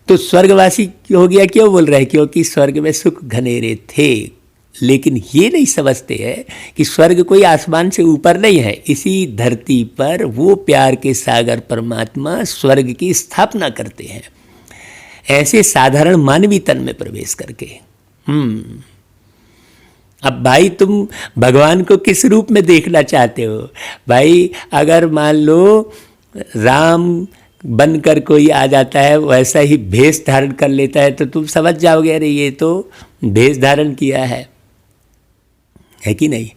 तो स्वर्गवासी हो गया क्यों बोल रहे हैं? क्योंकि स्वर्ग में सुख घनेरे थे। लेकिन ये नहीं समझते हैं कि स्वर्ग कोई आसमान से ऊपर नहीं है, इसी धरती पर वो प्यार के सागर परमात्मा स्वर्ग की स्थापना करते हैं, ऐसे साधारण मानवी तन में प्रवेश करके। अब भाई तुम भगवान को किस रूप में देखना चाहते हो भाई? अगर मान लो राम बनकर कोई आ जाता है, वैसा ही भेष धारण कर लेता है, तो तुम समझ जाओगे अरे ये तो भेष धारण किया है कि नहीं?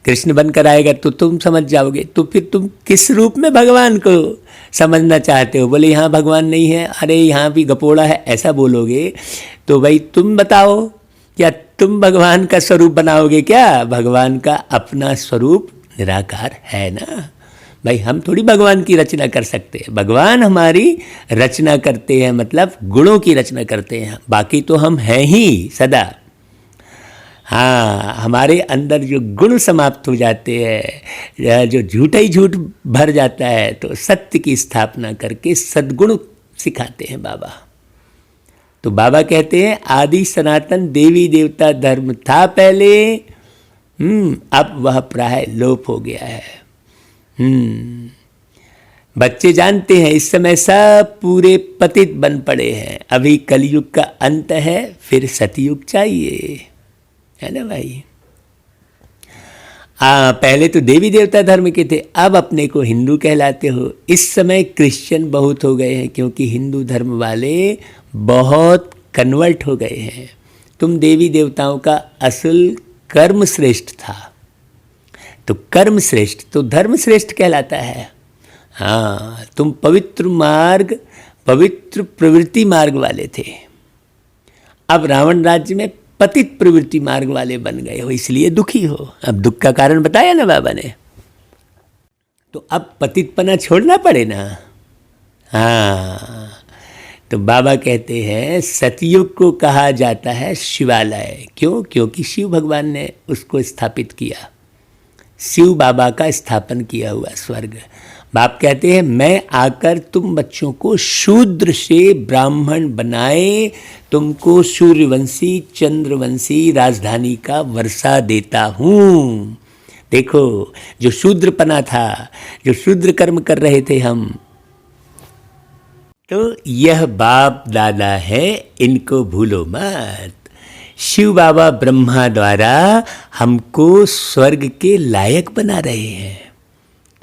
कृष्ण बनकर आएगा तो तुम समझ जाओगे। तो फिर तुम किस रूप में भगवान को समझना चाहते हो? बोले यहाँ भगवान नहीं है, अरे यहाँ भी गपोड़ा है, ऐसा बोलोगे तो भाई तुम बताओ, क्या तुम भगवान का स्वरूप बनाओगे क्या? भगवान का अपना स्वरूप निराकार है ना भाई। हम थोड़ी भगवान की रचना कर सकते हैं, भगवान हमारी रचना करते हैं, मतलब गुणों की रचना करते हैं। बाकी तो हम हैं ही सदा। हाँ, हमारे अंदर जो गुण समाप्त हो जाते हैं, जो झूठा ही झूठ भर जाता है, तो सत्य की स्थापना करके सद्गुण सिखाते हैं बाबा। तो बाबा कहते हैं आदि सनातन देवी देवता धर्म था पहले, अब वह प्राय लोप हो गया है। बच्चे जानते हैं इस समय सब पूरे पतित बन पड़े हैं। अभी कलयुग का अंत है, फिर सतयुग चाहिए, है ना भाई। पहले तो देवी देवता धर्म के थे, अब अपने को हिंदू कहलाते हो। इस समय क्रिश्चियन बहुत हो गए हैं, क्योंकि हिंदू धर्म वाले बहुत कन्वर्ट हो गए हैं। तुम देवी देवताओं का असल कर्म श्रेष्ठ था, तो कर्म श्रेष्ठ तो धर्म श्रेष्ठ कहलाता है। हाँ, तुम पवित्र मार्ग, पवित्र प्रवृत्ति मार्ग वाले थे। अब रावण राज्य में पतित प्रवृत्ति मार्ग वाले बन गए हो, इसलिए दुखी हो। अब दुख का कारण बताया ना बाबा ने, तो अब पतितपना छोड़ना पड़े ना। हाँ, तो बाबा कहते हैं सतयुग को कहा जाता है शिवालय। क्यों? क्योंकि शिव भगवान ने उसको स्थापित किया, शिव बाबा का स्थापन किया हुआ स्वर्ग। बाप कहते हैं मैं आकर तुम बच्चों को शूद्र से ब्राह्मण बनाए, तुमको सूर्यवंशी चंद्रवंशी राजधानी का वर्षा देता हूँ। देखो, जो शूद्रपना था, जो शूद्र कर्म कर रहे थे हम, तो यह बाप दादा है, इनको भूलो मत। शिव बाबा ब्रह्मा द्वारा हमको स्वर्ग के लायक बना रहे हैं,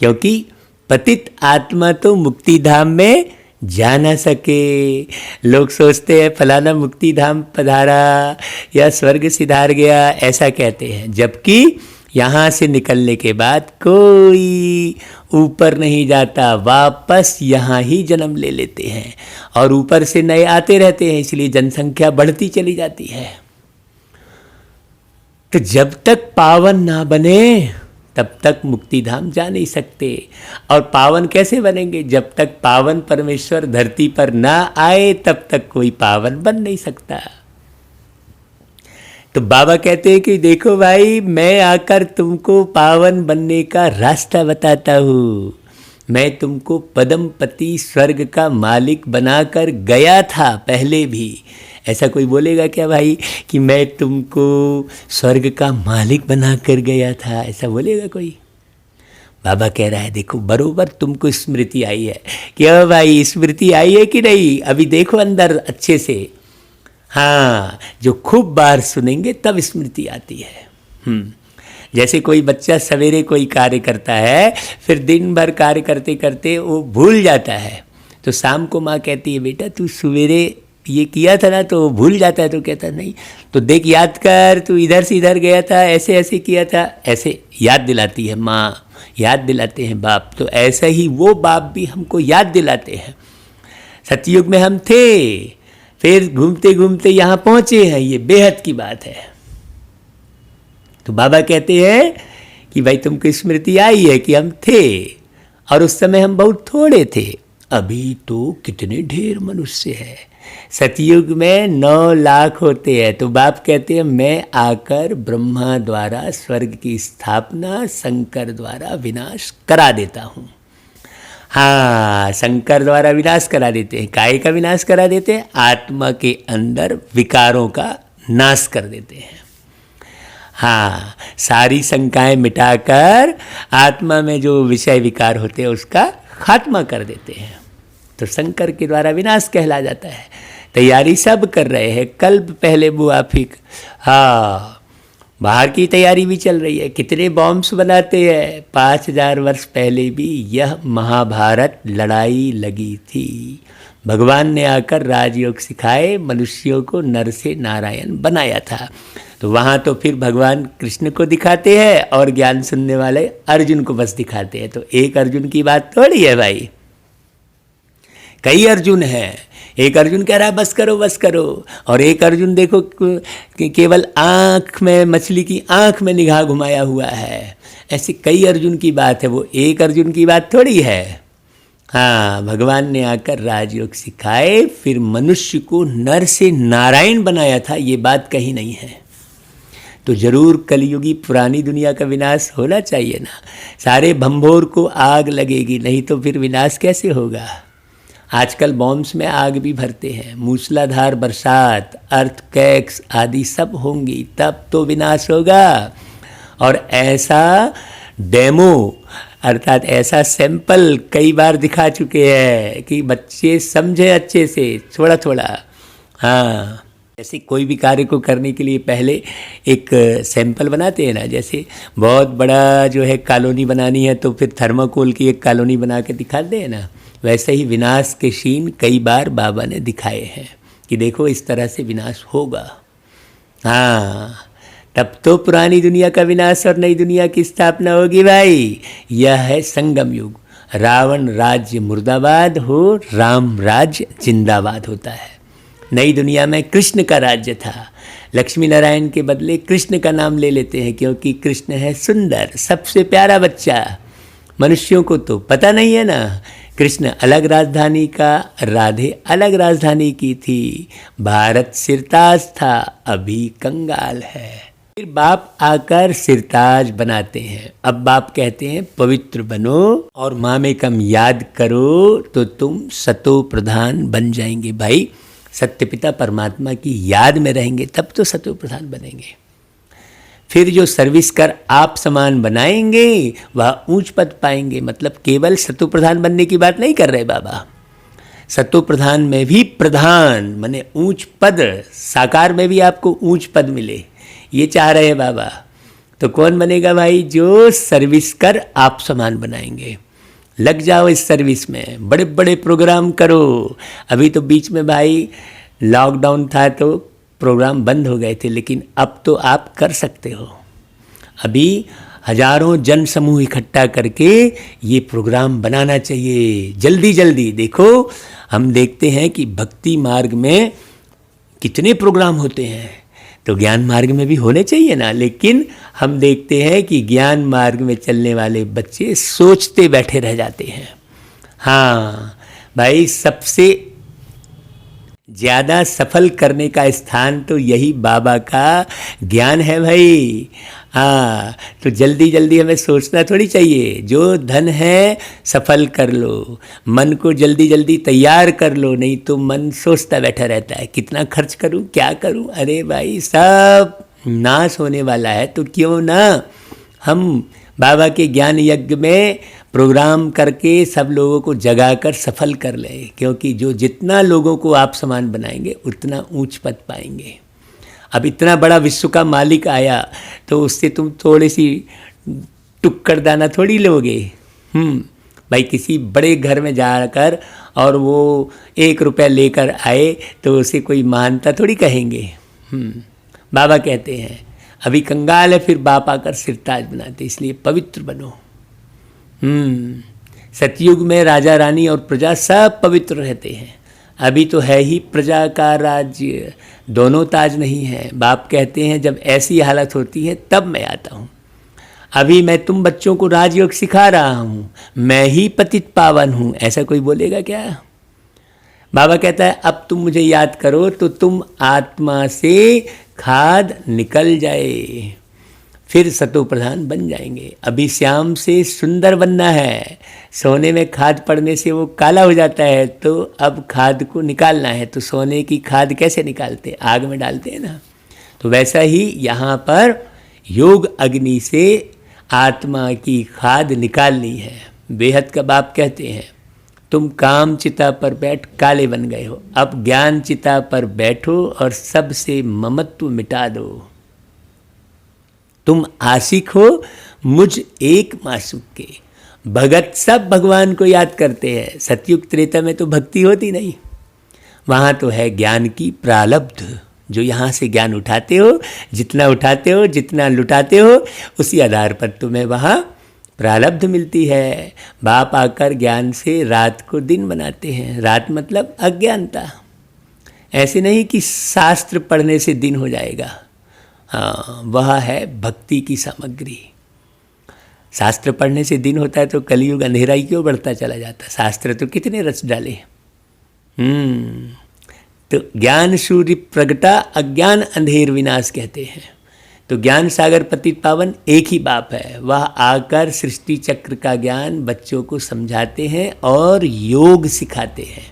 क्योंकि पतित आत्मा तो मुक्ति धाम में जा ना सके। लोग सोचते हैं फलाना मुक्ति धाम पधारा या स्वर्ग सिधार गया, ऐसा कहते हैं, जबकि यहाँ से निकलने के बाद कोई ऊपर नहीं जाता, वापस यहाँ ही जन्म ले लेते हैं और ऊपर से नए आते रहते हैं, इसलिए जनसंख्या बढ़ती चली जाती है। तो जब तक पावन ना बने तब तक मुक्ति धाम जा नहीं सकते। और पावन कैसे बनेंगे? जब तक पावन परमेश्वर धरती पर ना आए तब तक कोई पावन बन नहीं सकता। तो बाबा कहते हैं कि देखो भाई, मैं आकर तुमको पावन बनने का रास्ता बताता हूँ। मैं तुमको पदमपति स्वर्ग का मालिक बनाकर गया था पहले भी। ऐसा कोई बोलेगा क्या भाई कि मैं तुमको स्वर्ग का मालिक बनाकर गया था? ऐसा बोलेगा कोई? बाबा कह रहा है देखो, बरोबर तुमको स्मृति आई है। क्या भाई स्मृति आई है कि नहीं? अभी देखो अंदर अच्छे से। हाँ, जो खूब बार सुनेंगे तब स्मृति आती है। जैसे कोई बच्चा सवेरे कोई कार्य करता है, फिर दिन भर कार्य करते करते वो भूल जाता है, तो शाम को माँ कहती है बेटा तू सवेरे ये किया था ना, तो भूल जाता है। तो कहता नहीं, तो देख याद कर, तू इधर से इधर गया था, ऐसे ऐसे किया था, ऐसे याद दिलाती है माँ, याद दिलाते हैं बाप। तो ऐसा ही वो बाप भी हमको याद दिलाते हैं। सतयुग में हम थे, फिर घूमते घूमते यहाँ पहुँचे हैं, ये बेहद की बात है। तो बाबा कहते हैं कि भाई तुमको स्मृति आई है कि हम थे और उस समय हम बहुत थोड़े थे, अभी तो कितने ढेर मनुष्य है। सतयुग में 9 लाख होते हैं। तो बाप कहते हैं मैं आकर ब्रह्मा द्वारा स्वर्ग की स्थापना, शंकर द्वारा विनाश करा देता हूँ। हाँ, शंकर द्वारा विनाश करा देते हैं। काय का विनाश करा देते हैं? आत्मा के अंदर विकारों का नाश कर देते हैं। हाँ, सारी शंकाएं मिटाकर आत्मा में जो विषय विकार होते हैं उसका खात्मा कर देते हैं। तो शंकर के द्वारा विनाश कहला जाता है। तैयारी सब कर रहे हैं, कल्प पहले मुआफिक। हाँ, बाहर की तैयारी भी चल रही है, कितने बॉम्ब्स बनाते हैं। 5000 वर्ष पहले भी यह महाभारत लड़ाई लगी थी। भगवान ने आकर राजयोग सिखाए, मनुष्यों को नर से नारायण बनाया था। तो वहाँ तो फिर भगवान कृष्ण को दिखाते हैं और ज्ञान सुनने वाले अर्जुन को बस दिखाते हैं। तो एक अर्जुन की बात थोड़ी है भाई, कई अर्जुन हैं। एक अर्जुन कह रहा है बस करो बस करो, और एक अर्जुन देखो केवल आँख में, मछली की आँख में निगाह घुमाया हुआ है। ऐसे कई अर्जुन की बात है, वो एक अर्जुन की बात थोड़ी है। हाँ, भगवान ने आकर राजयोग सिखाए, फिर मनुष्य को नर से नारायण बनाया था, ये बात कहीं नहीं है। तो जरूर कलयुगी पुरानी दुनिया का विनाश होना चाहिए ना। सारे भंभोर को आग लगेगी, नहीं तो फिर विनाश कैसे होगा। आजकल बॉम्ब्स में आग भी भरते हैं, मूसलाधार बरसात, अर्थक्वेक्स आदि सब होंगी, तब तो विनाश होगा। और ऐसा डेमो अर्थात ऐसा सैंपल कई बार दिखा चुके हैं कि बच्चे समझे अच्छे से थोड़ा थोड़ा। हाँ, जैसे कोई भी कार्य को करने के लिए पहले एक सैंपल बनाते हैं ना, जैसे बहुत बड़ा जो है कॉलोनी बनानी है तो फिर थर्माकोल की एक कॉलोनी बना के दिखाते हैं ना, वैसे ही विनाश के सीन कई बार बाबा ने दिखाए हैं कि देखो इस तरह से विनाश होगा। हाँ, तब तो पुरानी दुनिया का विनाश और नई दुनिया की स्थापना होगी भाई। यह है संगम युग। रावण राज्य मुर्दाबाद हो, राम राज्य जिंदाबाद होता है। नई दुनिया में कृष्ण का राज्य था। लक्ष्मी नारायण के बदले कृष्ण का नाम ले लेते हैं, क्योंकि कृष्ण है सुंदर, सबसे प्यारा बच्चा। मनुष्यों को तो पता नहीं है ना, कृष्ण अलग राजधानी का, राधे अलग राजधानी की थी। भारत सिरताज था, अभी कंगाल है। फिर बाप आकर सिरताज बनाते हैं। अब बाप कहते हैं पवित्र बनो और माँ में कम याद करो तो तुम सतो प्रधान बन जाएंगे। भाई सत्यपिता परमात्मा की याद में रहेंगे तब तो सतो प्रधान बनेंगे। फिर जो सर्विस कर आप समान बनाएंगे वह ऊंच पद पाएंगे। मतलब केवल सतो प्रधान बनने की बात नहीं कर रहे बाबा, सतो प्रधान में भी प्रधान माने ऊंच पद, साकार में भी आपको ऊंच पद मिले, ये चाह रहे हैं बाबा। तो कौन बनेगा भाई? जो सर्विस कर आप समान बनाएंगे। लग जाओ इस सर्विस में, बड़े बड़े प्रोग्राम करो। अभी तो बीच में भाई लॉकडाउन था तो प्रोग्राम बंद हो गए थे, लेकिन अब तो आप कर सकते हो। अभी हजारों जन समूह इकट्ठा करके ये प्रोग्राम बनाना चाहिए जल्दी जल्दी। देखो हम देखते हैं कि भक्ति मार्ग में कितने प्रोग्राम होते हैं, तो ज्ञान मार्ग में भी होने चाहिए ना। लेकिन हम देखते हैं कि ज्ञान मार्ग में चलने वाले बच्चे सोचते बैठे रह जाते हैं। हाँ भाई, सबसे ज़्यादा सफल करने का स्थान तो यही बाबा का ज्ञान है भाई। हाँ, तो जल्दी जल्दी हमें सोचना थोड़ी चाहिए। जो धन है सफल कर लो, मन को जल्दी जल्दी तैयार कर लो, नहीं तो मन सोचता बैठा रहता है कितना खर्च करूं, क्या करूं। अरे भाई सब नाश होने वाला है, तो क्यों ना हम बाबा के ज्ञान यज्ञ में प्रोग्राम करके सब लोगों को जगाकर सफल कर लें। क्योंकि जो जितना लोगों को आप समान बनाएंगे उतना ऊंच पद पाएंगे। अब इतना बड़ा विश्व का मालिक आया तो उससे तुम थोड़ी सी टुक्कर दाना थोड़ी लोगे। भाई किसी बड़े घर में जाकर और वो 1 रुपया लेकर आए तो उसे कोई मानता थोड़ी कहेंगे। बाबा कहते हैं अभी कंगाल है, फिर बाप आकर सिरताज बनाते, इसलिए पवित्र बनो। सतयुग में राजा रानी और प्रजा सब पवित्र रहते हैं। अभी तो है ही प्रजा का राज्य, दोनों ताज नहीं है। बाप कहते हैं जब ऐसी हालत होती है तब मैं आता हूँ। अभी मैं तुम बच्चों को राजयोग सिखा रहा हूँ, मैं ही पतित पावन हूँ, ऐसा कोई बोलेगा क्या? बाबा कहता है अब तुम मुझे याद करो तो तुम आत्मा से खाद निकल जाए, फिर सतो प्रधान बन जाएंगे। अभी श्याम से सुंदर बनना है, सोने में खाद पड़ने से वो काला हो जाता है, तो अब खाद को निकालना है। तो सोने की खाद कैसे निकालते? आग में डालते हैं ना। तो वैसा ही यहाँ पर योग अग्नि से आत्मा की खाद निकालनी है। बेहद का बाप कहते हैं तुम काम चिता पर बैठ काले बन गए हो, अब ज्ञान चिता पर बैठो और सबसे ममत्व मिटा दो। तुम आशिक हो मुझ एक मासूक के। भगत सब भगवान को याद करते हैं। सतयुग त्रेता में तो भक्ति होती नहीं, वहाँ तो है ज्ञान की प्रालब्ध। जो यहाँ से ज्ञान उठाते हो, जितना उठाते हो, जितना लुटाते हो, उसी आधार पर तुम्हें वहाँ प्रालब्ध मिलती है। बाप आकर ज्ञान से रात को दिन बनाते हैं। रात मतलब अज्ञानता। ऐसे नहीं कि शास्त्र पढ़ने से दिन हो जाएगा। हाँ, वह है भक्ति की सामग्री। शास्त्र पढ़ने से दिन होता है तो कलयुग अंधेरा ही क्यों बढ़ता चला जाता? शास्त्र तो कितने रच डाले। तो ज्ञान सूर्य प्रगटा अज्ञान अंधेर विनाश कहते हैं। तो ज्ञान सागर पतित पावन एक ही बाप है। वह आकर सृष्टि चक्र का ज्ञान बच्चों को समझाते हैं और योग सिखाते हैं,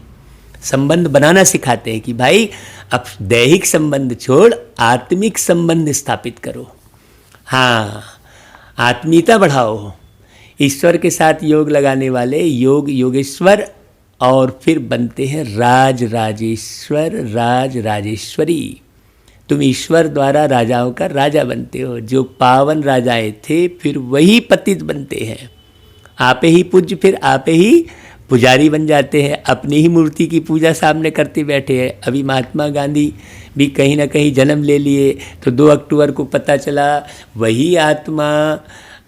संबंध बनाना सिखाते हैं कि भाई अब दैहिक संबंध छोड़ आत्मिक संबंध स्थापित करो। हाँ, आत्मीयता बढ़ाओ। ईश्वर के साथ योग लगाने वाले योग योगेश्वर और फिर बनते हैं राज राजेश्वर, राज राजेश्वरी। तुम ईश्वर द्वारा राजाओं का राजा बनते हो। जो पावन राजाएं थे फिर वही पतित बनते हैं। आपे ही पूज्य फिर आपे ही पुजारी बन जाते हैं। अपनी ही मूर्ति की पूजा सामने करते बैठे हैं। अभी महात्मा गांधी भी कहीं ना कहीं जन्म ले लिए तो 2 अक्टूबर को पता चला वही आत्मा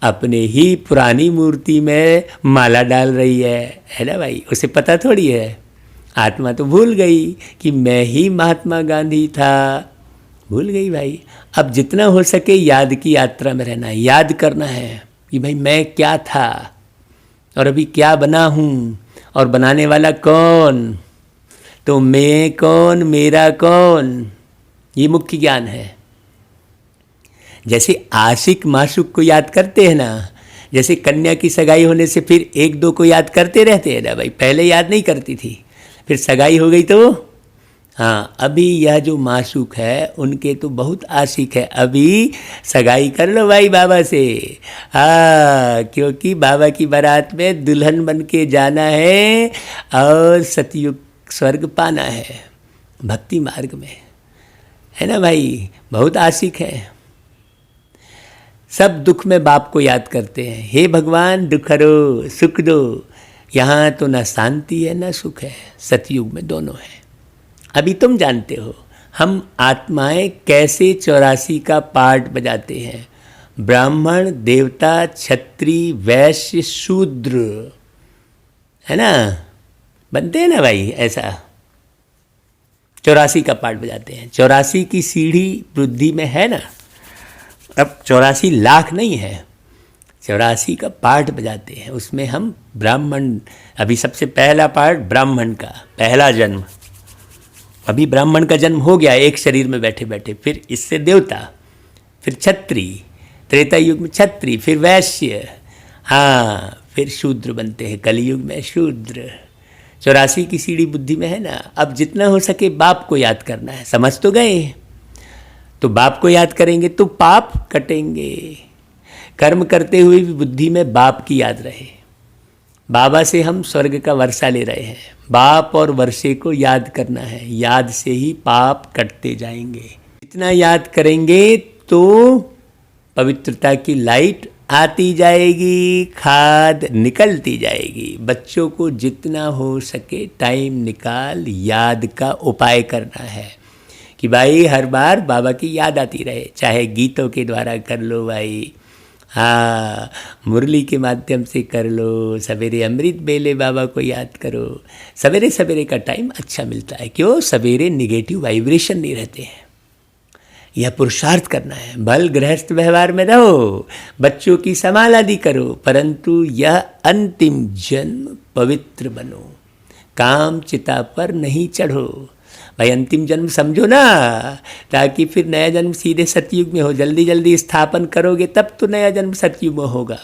अपने ही पुरानी मूर्ति में माला डाल रही है ना भाई? उसे पता थोड़ी है। आत्मा तो भूल गई कि मैं ही महात्मा गांधी था, भूल गई भाई। अब जितना हो सके याद की यात्रा में रहना है, याद करना है कि भाई मैं क्या था और अभी क्या बना हूँ और बनाने वाला कौन। तो मैं कौन, मेरा कौन, ये मुख्य ज्ञान है। जैसे आशिक माशूक को याद करते हैं ना, जैसे कन्या की सगाई होने से फिर 1-2 को याद करते रहते हैं ना भाई। पहले याद नहीं करती थी, फिर सगाई हो गई तो हाँ, अभी यह जो माशूक है उनके तो बहुत आशिक है। अभी सगाई कर लो भाई बाबा से। हाँ, क्योंकि बाबा की बारात में दुल्हन बन के जाना है और सतयुग स्वर्ग पाना है भक्ति मार्ग में, है ना भाई। बहुत आशिक है, सब दुख में बाप को याद करते हैं, हे भगवान दुख हरो सुख दो। यहाँ तो ना शांति है ना सुख है, सतयुग में दोनों है। अभी तुम जानते हो हम आत्माएं कैसे 84 का पार्ट बजाते हैं, ब्राह्मण देवता क्षत्रिय वैश्य शूद्र, है ना, बनते हैं ना भाई। ऐसा 84 का पार्ट बजाते हैं। 84 की सीढ़ी बुद्धि में है ना। अब 84 लाख नहीं है, 84 का पार्ट बजाते हैं। उसमें हम ब्राह्मण, अभी सबसे पहला पार्ट ब्राह्मण का पहला जन्म, अभी ब्राह्मण का जन्म हो गया एक शरीर में बैठे बैठे, फिर इससे देवता, फिर क्षत्रिय, त्रेता युग में क्षत्रिय, फिर वैश्य, हाँ फिर शूद्र बनते हैं कलयुग में शूद्र। 84 की सीढ़ी बुद्धि में है ना। अब जितना हो सके बाप को याद करना है, समझ तो गए। तो बाप को याद करेंगे तो पाप कटेंगे। कर्म करते हुए भी बुद्धि में बाप की याद रहे। बाबा से हम स्वर्ग का वर्षा ले रहे हैं, बाप और वर्षे को याद करना है, याद से ही पाप कटते जाएंगे। जितना याद करेंगे तो पवित्रता की लाइट आती जाएगी, खाद निकलती जाएगी। बच्चों को जितना हो सके टाइम निकाल याद का उपाय करना है कि भाई हर बार बाबा की याद आती रहे, चाहे गीतों के द्वारा कर लो भाई, हाँ मुरली के माध्यम से कर लो, सवेरे अमृत बेले बाबा को याद करो। सवेरे सवेरे का टाइम अच्छा मिलता है, क्यों? सवेरे निगेटिव वाइब्रेशन नहीं रहते हैं। यह पुरुषार्थ करना है। भल गृहस्थ व्यवहार में रहो, बच्चों की संभाल आदि करो, परंतु यह अंतिम जन्म पवित्र बनो, काम चिता पर नहीं चढ़ो। भाई अंतिम जन्म समझो ना, ताकि फिर नया जन्म सीधे सतयुग में हो। जल्दी जल्दी स्थापन करोगे तब तो नया जन्म सतयुग में होगा।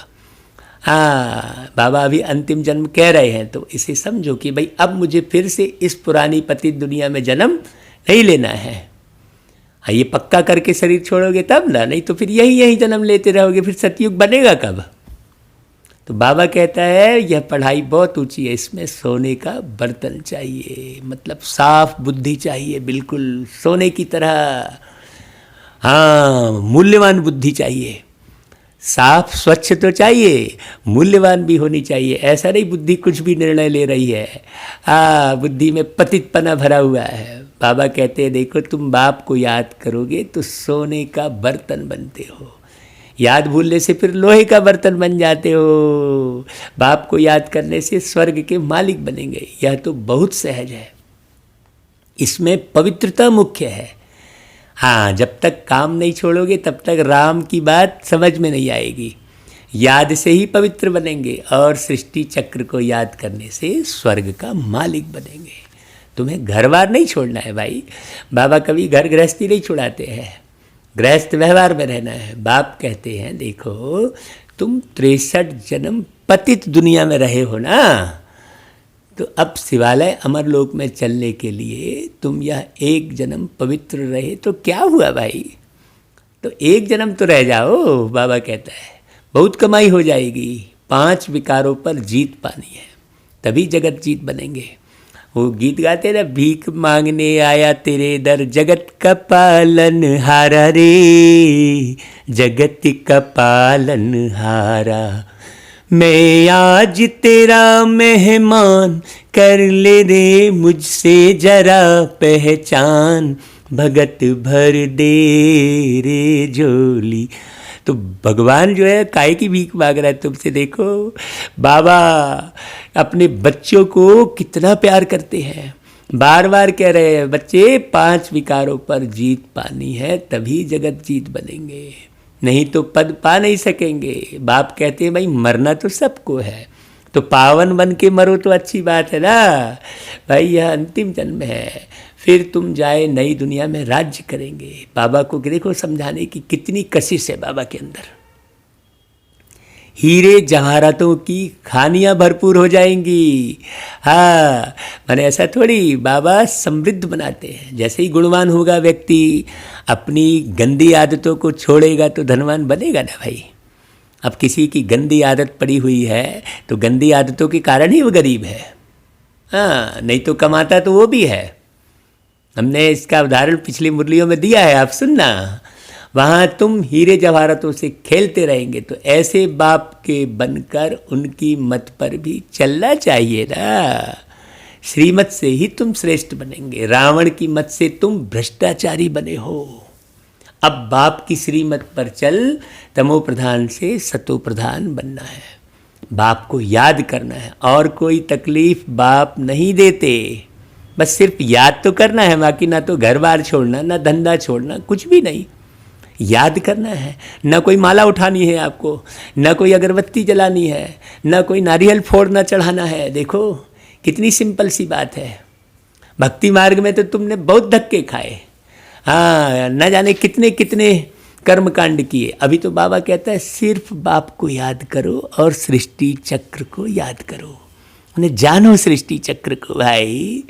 हाँ बाबा अभी अंतिम जन्म कह रहे हैं, तो इसे समझो कि भाई अब मुझे फिर से इस पुरानी पतित दुनिया में जन्म नहीं लेना है। हाँ ये पक्का करके शरीर छोड़ोगे तब ना, नहीं तो फिर यही जन्म लेते रहोगे, फिर सतयुग बनेगा कब? तो बाबा कहता है यह पढ़ाई बहुत ऊंची है, इसमें सोने का बर्तन चाहिए, मतलब साफ बुद्धि चाहिए, बिल्कुल सोने की तरह। हाँ मूल्यवान बुद्धि चाहिए, साफ स्वच्छ तो चाहिए, मूल्यवान भी होनी चाहिए। ऐसा नहीं बुद्धि कुछ भी निर्णय ले रही है, हाँ बुद्धि में पतितपना भरा हुआ है। बाबा कहते हैं देखो तुम बाप को याद करोगे तो सोने का बर्तन बनते हो, याद भूलने से फिर लोहे का बर्तन बन जाते हो। बाप को याद करने से स्वर्ग के मालिक बनेंगे। यह तो बहुत सहज है, इसमें पवित्रता मुख्य है। हाँ जब तक काम नहीं छोड़ोगे तब तक राम की बात समझ में नहीं आएगी। याद से ही पवित्र बनेंगे और सृष्टि चक्र को याद करने से स्वर्ग का मालिक बनेंगे। तुम्हें घर बार नहीं छोड़ना है भाई। बाबा कभी घर गृहस्थी नहीं छुड़ाते हैं, गृहस्थ व्यवहार में रहना है। बाप कहते हैं देखो तुम 63 जन्म पतित दुनिया में रहे हो ना, तो अब शिवालय अमरलोक में चलने के लिए तुम यह एक जन्म पवित्र रहे तो क्या हुआ भाई? तो एक जन्म तो रह जाओ। बाबा कहता है बहुत कमाई हो जाएगी। 5 विकारों पर जीत पानी है, तभी जगत जीत बनेंगे। वो गीत गाते ना, भीख मांगने आया तेरे दर, जगत का पालन हारा रे, जगत का पालन हारा। मैं आज तेरा मेहमान, कर ले रे मुझसे जरा पहचान, भगत भर दे रे झोली। तो भगवान जो है काय की भीख मांग रहा है तुमसे। देखो बाबा अपने बच्चों को कितना प्यार करते हैं, बार बार कह रहे हैं बच्चे 5 विकारों पर जीत पानी है तभी जगत जीत बनेंगे, नहीं तो पद पा नहीं सकेंगे। बाप कहते हैं भाई मरना तो सबको है, तो पावन बन के मरो तो अच्छी बात है ना भाई। यह अंतिम जन्म है, फिर तुम जाए नई दुनिया में राज्य करेंगे। बाबा को देखो समझाने की कितनी कशिश है बाबा के अंदर। हीरे जवाहरातों की खानियां भरपूर हो जाएंगी। हाँ मैंने ऐसा थोड़ी, बाबा समृद्ध बनाते हैं। जैसे ही गुणवान होगा व्यक्ति, अपनी गंदी आदतों को छोड़ेगा तो धनवान बनेगा ना भाई। अब किसी की गंदी आदत पड़ी हुई है तो गंदी आदतों के कारण ही वो गरीब है। हाँ, नहीं तो कमाता तो वो भी है। हमने इसका उदाहरण पिछली मुरलियों में दिया है, आप सुनना। वहाँ तुम हीरे जवाहरातों से खेलते रहेंगे तो ऐसे बाप के बनकर उनकी मत पर भी चलना चाहिए ना। श्रीमत से ही तुम श्रेष्ठ बनेंगे, रावण की मत से तुम भ्रष्टाचारी बने हो। अब बाप की श्रीमत पर चल, तमो प्रधान से सतो प्रधान बनना है, बाप को याद करना है। और कोई तकलीफ बाप नहीं देते, बस सिर्फ याद तो करना है, बाकी ना तो घर बार छोड़ना, ना धंधा छोड़ना, कुछ भी नहीं, याद करना है। ना कोई माला उठानी है आपको, ना कोई अगरबत्ती जलानी है, ना कोई नारियल फोड़ना चढ़ाना है। देखो कितनी सिंपल सी बात है। भक्ति मार्ग में तो तुमने बहुत धक्के खाए, हाँ, न जाने कितने कितने कर्मकांड किए। अभी तो बाबा कहता है सिर्फ बाप को याद करो और सृष्टि चक्र को याद करो, उन्हें जानो सृष्टि चक्र को। भाई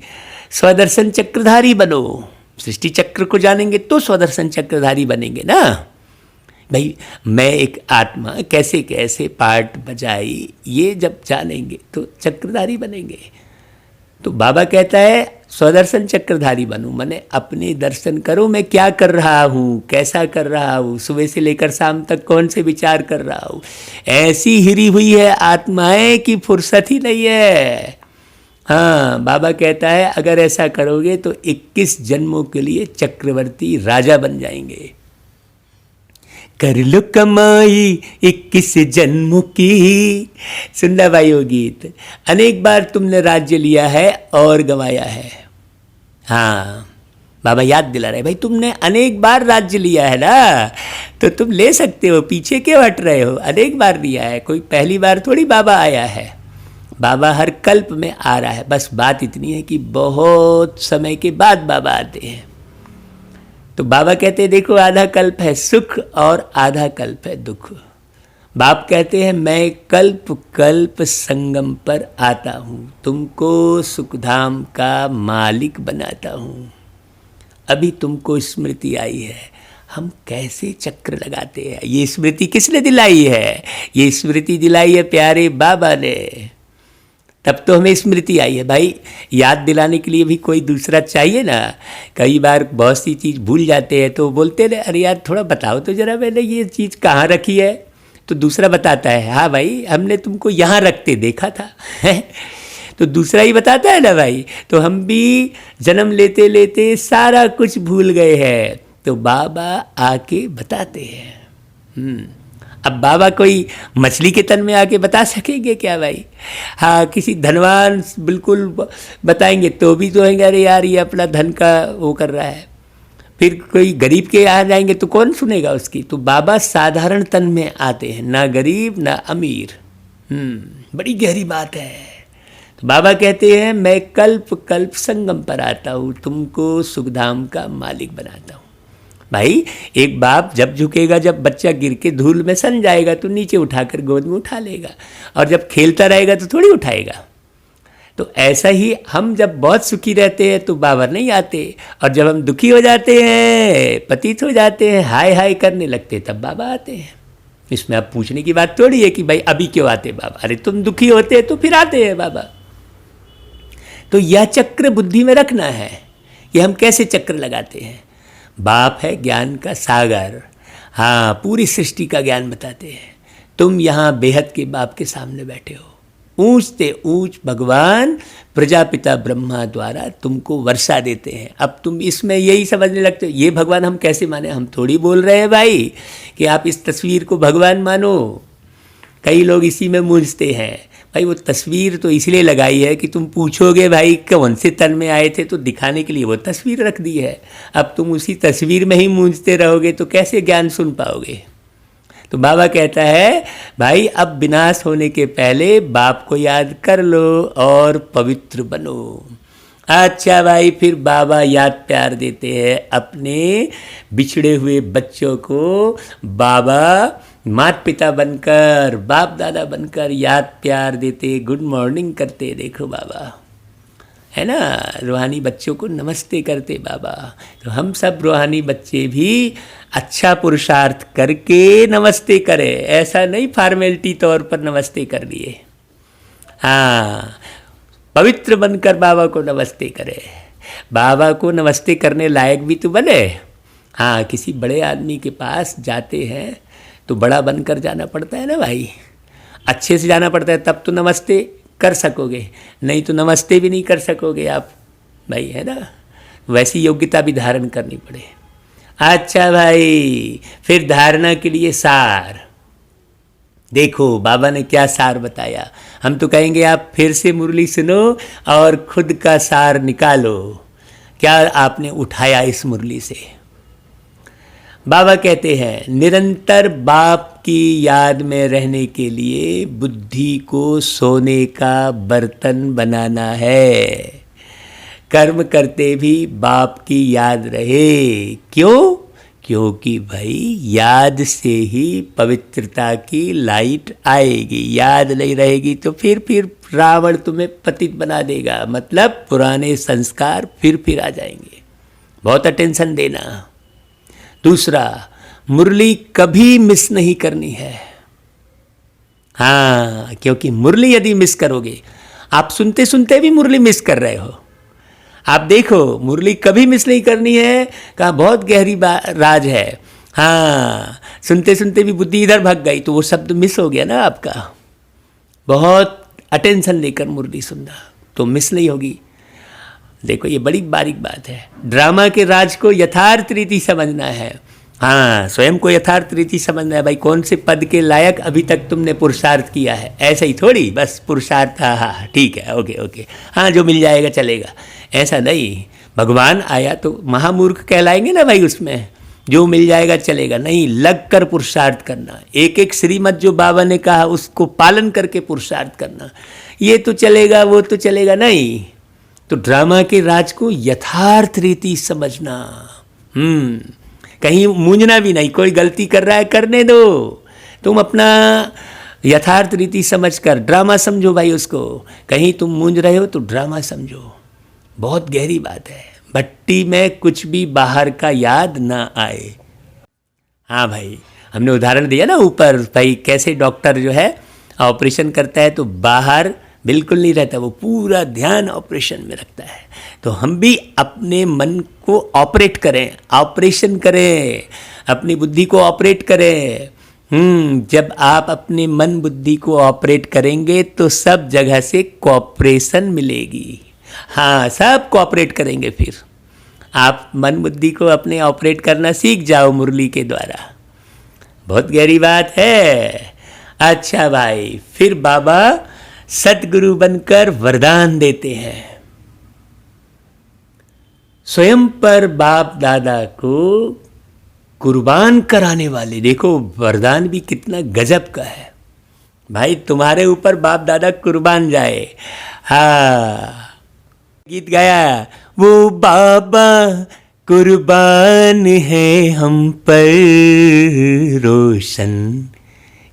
स्वदर्शन चक्रधारी बनो, सृष्टि चक्र को जानेंगे तो स्वदर्शन चक्रधारी बनेंगे ना। भाई मैं एक आत्मा कैसे कैसे पार्ट बजाई, ये जब जानेंगे तो चक्रधारी बनेंगे। तो बाबा कहता है स्वदर्शन चक्रधारी बनूं, माने अपने दर्शन करो मैं क्या कर रहा हूँ, कैसा कर रहा हूँ, सुबह से लेकर शाम तक कौन से विचार कर रहा हूँ। ऐसी हिरी हुई है आत्माएं कि फुर्सत ही नहीं है। हाँ, बाबा कहता है अगर ऐसा करोगे तो 21 जन्मों के लिए चक्रवर्ती राजा बन जाएंगे। कर लो कमाई 21 जन्मों की, सुनना भाई वो गीत। अनेक बार तुमने राज्य लिया है और गंवाया है। हाँ, बाबा याद दिला रहे, भाई तुमने अनेक बार राज्य लिया है ना, तो तुम ले सकते हो, पीछे क्यों हट रहे हो। अनेक बार लिया है, कोई पहली बार थोड़ी बाबा आया है। बाबा हर कल्प में आ रहा है, बस बात इतनी है कि बहुत समय के बाद बाबा आते हैं। तो बाबा कहते हैं देखो आधा कल्प है सुख और आधा कल्प है दुख। बाप कहते हैं मैं कल्प कल्प संगम पर आता हूँ, तुमको सुखधाम का मालिक बनाता हूँ। अभी तुमको स्मृति आई है हम कैसे चक्र लगाते हैं। ये स्मृति किसने दिलाई है? ये स्मृति दिलाई है प्यारे बाबा ने, तब तो हमें स्मृति आई है। भाई याद दिलाने के लिए भी कोई दूसरा चाहिए ना। कई बार बहुत सी चीज़ भूल जाते हैं तो बोलते रहे अरे यार थोड़ा बताओ तो ज़रा मैंने ये चीज़ कहाँ रखी है, तो दूसरा बताता है हाँ भाई हमने तुमको यहाँ रखते देखा था तो दूसरा ही बताता है ना भाई। तो हम भी जन्म लेते लेते सारा कुछ भूल गए हैं, तो बाबा आके बताते हैं। अब बाबा कोई मछली के तन में आके बता सकेंगे क्या भाई? हाँ, किसी धनवान बिल्कुल बताएंगे तो भी तो होंगे अरे यार ये अपना धन का वो कर रहा है। फिर कोई गरीब के आ जाएंगे तो कौन सुनेगा उसकी। तो बाबा साधारण तन में आते हैं, ना गरीब ना अमीर। बड़ी गहरी बात है। तो बाबा कहते हैं मैं कल्प कल्प संगम पर आता हूँ, तुमको सुखधाम का मालिक बनाता हूँ। भाई एक बाप जब झुकेगा, जब बच्चा गिर के धूल में सन जाएगा तो नीचे उठाकर गोद में उठा लेगा, और जब खेलता रहेगा तो थोड़ी उठाएगा। तो ऐसा ही हम जब बहुत सुखी रहते हैं तो बाबा नहीं आते, और जब हम दुखी हो जाते हैं, पतित हो जाते हैं, हाय हाय करने लगते तब बाबा आते हैं। इसमें अब पूछने की बात थोड़ी है कि भाई अभी क्यों आते बाबा, अरे तुम दुखी होते तो फिर आते हैं बाबा। तो यह चक्र बुद्धि में रखना है कि हम कैसे चक्र लगाते हैं। बाप है ज्ञान का सागर, हाँ पूरी सृष्टि का ज्ञान बताते हैं। तुम यहाँ बेहद के बाप के सामने बैठे हो, ऊंच से ऊंच भगवान प्रजापिता ब्रह्मा द्वारा तुमको वर्षा देते हैं। अब तुम इसमें यही समझने लगते हो ये भगवान हम कैसे माने। हम थोड़ी बोल रहे हैं भाई कि आप इस तस्वीर को भगवान मानो। कई लोग इसी में मूंझते हैं। भाई वो तस्वीर तो इसलिए लगाई है कि तुम पूछोगे भाई कौन से तन में आए थे, तो दिखाने के लिए वो तस्वीर रख दी है। अब तुम उसी तस्वीर में ही मूंझते रहोगे तो कैसे ज्ञान सुन पाओगे। तो बाबा कहता है भाई अब विनाश होने के पहले बाप को याद कर लो और पवित्र बनो। अच्छा भाई, फिर बाबा याद प्यार देते हैं अपने बिछड़े हुए बच्चों को। बाबा माता पिता बनकर, बाप दादा बनकर याद प्यार देते, गुड मॉर्निंग करते। देखो बाबा है ना, रूहानी बच्चों को नमस्ते करते बाबा। तो हम सब रूहानी बच्चे भी अच्छा पुरुषार्थ करके नमस्ते करें, ऐसा नहीं फॉर्मेलिटी तौर पर नमस्ते कर लिए। हाँ, पवित्र बनकर बाबा को नमस्ते करे। बाबा को नमस्ते करने लायक भी तो बने। हाँ, किसी बड़े आदमी के पास जाते हैं तो बड़ा बनकर जाना पड़ता है ना भाई, अच्छे से जाना पड़ता है, तब तो नमस्ते कर सकोगे, नहीं तो नमस्ते भी नहीं कर सकोगे आप भाई, है ना। वैसी योग्यता भी धारण करनी पड़े। अच्छा भाई, फिर धारणा के लिए सार देखो बाबा ने क्या सार बताया। हम तो कहेंगे आप फिर से मुरली सुनो और खुद का सार निकालो, क्या आपने उठाया इस मुरली से। बाबा कहते हैं निरंतर बाप की याद में रहने के लिए बुद्धि को सोने का बर्तन बनाना है। कर्म करते भी बाप की याद रहे। क्यों? क्योंकि भाई याद से ही पवित्रता की लाइट आएगी। याद नहीं रहेगी तो फिर रावण तुम्हें पतित बना देगा, मतलब पुराने संस्कार फिर आ जाएंगे। बहुत अटेंशन देना। दूसरा, मुरली कभी मिस नहीं करनी है। हाँ, क्योंकि मुरली यदि मिस करोगे, आप सुनते सुनते भी मुरली मिस कर रहे हो। आप देखो, मुरली कभी मिस नहीं करनी है, कहा बहुत गहरी राज है। हाँ, सुनते सुनते भी बुद्धि इधर भाग गई तो वो शब्द मिस हो गया ना आपका। बहुत अटेंशन लेकर मुरली सुनना तो मिस नहीं होगी। देखो, ये बड़ी बारीक बात है। ड्रामा के राज को यथार्थ रीति समझना है। हाँ, स्वयं को यथार्थ रीति समझना है भाई। कौन से पद के लायक अभी तक तुमने पुरुषार्थ किया है, ऐसे ही थोड़ी बस पुरुषार्थ। हाँ ठीक है, ओके, हाँ जो मिल जाएगा चलेगा, ऐसा नहीं। भगवान आया तो महामूर्ख कहलाएंगे ना भाई, उसमें जो मिल जाएगा चलेगा नहीं, लग कर पुरुषार्थ करना। एक एक श्रीमत जो बाबा ने कहा उसको पालन करके पुरुषार्थ करना। ये तो चलेगा वो तो चलेगा नहीं। तो ड्रामा के राज को यथार्थ रीति समझना। कहीं मूंझना भी नहीं। कोई गलती कर रहा है करने दो, तुम अपना यथार्थ रीति समझकर ड्रामा समझो भाई उसको। कहीं तुम मूंझ रहे हो तो ड्रामा समझो। बहुत गहरी बात है। भट्टी में कुछ भी बाहर का याद ना आए। हाँ भाई, हमने उदाहरण दिया ना ऊपर भाई, कैसे डॉक्टर जो है ऑपरेशन करता है तो बाहर बिल्कुल नहीं रहता, वो पूरा ध्यान ऑपरेशन में रखता है। तो हम भी अपने मन को ऑपरेट करें, ऑपरेशन करें, अपनी बुद्धि को ऑपरेट करें। जब आप अपने मन बुद्धि को ऑपरेट करेंगे तो सब जगह से कोऑपरेशन मिलेगी। हाँ, सब कोऑपरेट करेंगे। फिर आप मन बुद्धि को अपने ऑपरेट करना सीख जाओ मुरली के द्वारा। बहुत गहरी बात है। अच्छा भाई, फिर बाबा सतगुरु बनकर वरदान देते हैं। स्वयं पर बाप दादा को कुर्बान कराने वाले। देखो, वरदान भी कितना गजब का है भाई। तुम्हारे ऊपर बाप दादा कुर्बान जाए। हाँ, गीत गाया, वो बाबा कुर्बान है हम पर रोशन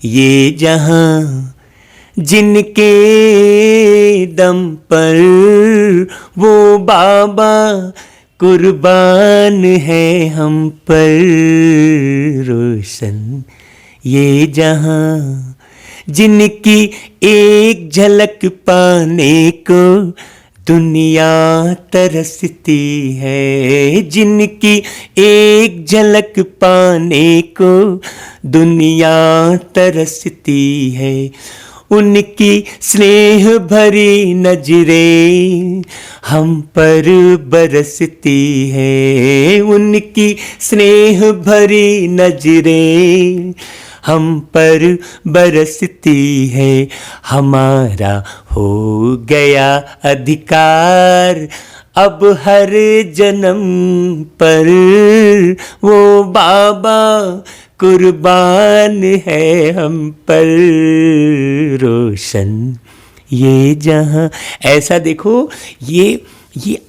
ये जहां, जिनके दम पर वो बाबा कुर्बान है हम पर रोशन ये जहां, जिनकी एक झलक पाने को दुनिया तरसती है, जिनकी एक झलक पाने को दुनिया तरसती है। उनकी स्नेह भरी नजरें हम पर बरसती है, उनकी स्नेह भरी नजरें हम पर बरसती है। हमारा हो गया अधिकार अब हर जन्म पर, वो बाबा कुर्बान है हम पर रोशन ये जहां। ऐसा देखो, ये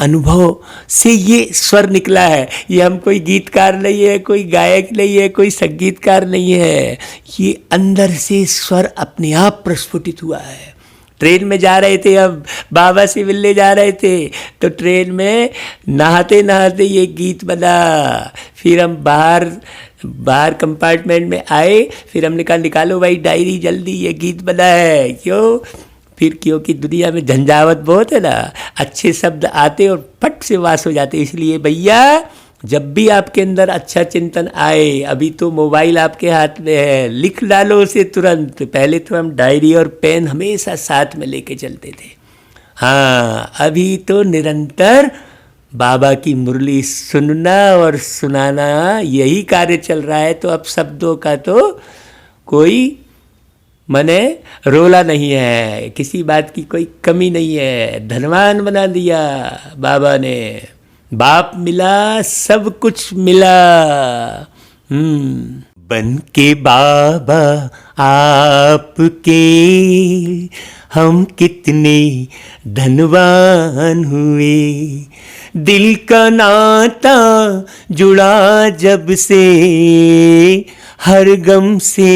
अनुभव से ये स्वर निकला है। ये हम कोई गीतकार नहीं है, कोई गायक नहीं है, कोई संगीतकार नहीं है। ये अंदर से स्वर अपने आप प्रस्फुटित हुआ है। ट्रेन में जा रहे थे, अब बाबा से मिलने जा रहे थे, तो ट्रेन में नहाते नहाते ये गीत बना। फिर हम बाहर कंपार्टमेंट में आए, फिर हमने कहा निकालो भाई डायरी जल्दी, ये गीत बना है। क्यों? फिर क्योंकि दुनिया में झंझावत बहुत है ना, अच्छे शब्द आते और फट से वास हो जाते। इसलिए भैया जब भी आपके अंदर अच्छा चिंतन आए, अभी तो मोबाइल आपके हाथ में है, लिख डालो उसे तुरंत। पहले तो हम डायरी और पेन हमेशा साथ में लेके चलते थे। हाँ, अभी तो निरंतर बाबा की मुरली सुनना और सुनाना यही कार्य चल रहा है। तो अब शब्दों का तो कोई मने रोला नहीं है, किसी बात की कोई कमी नहीं है। धनवान बना दिया बाबा ने, बाप मिला सब कुछ मिला। बन के बाबा आपके हम कितने धनवान हुए, दिल का नाता जुड़ा जब से हर गम से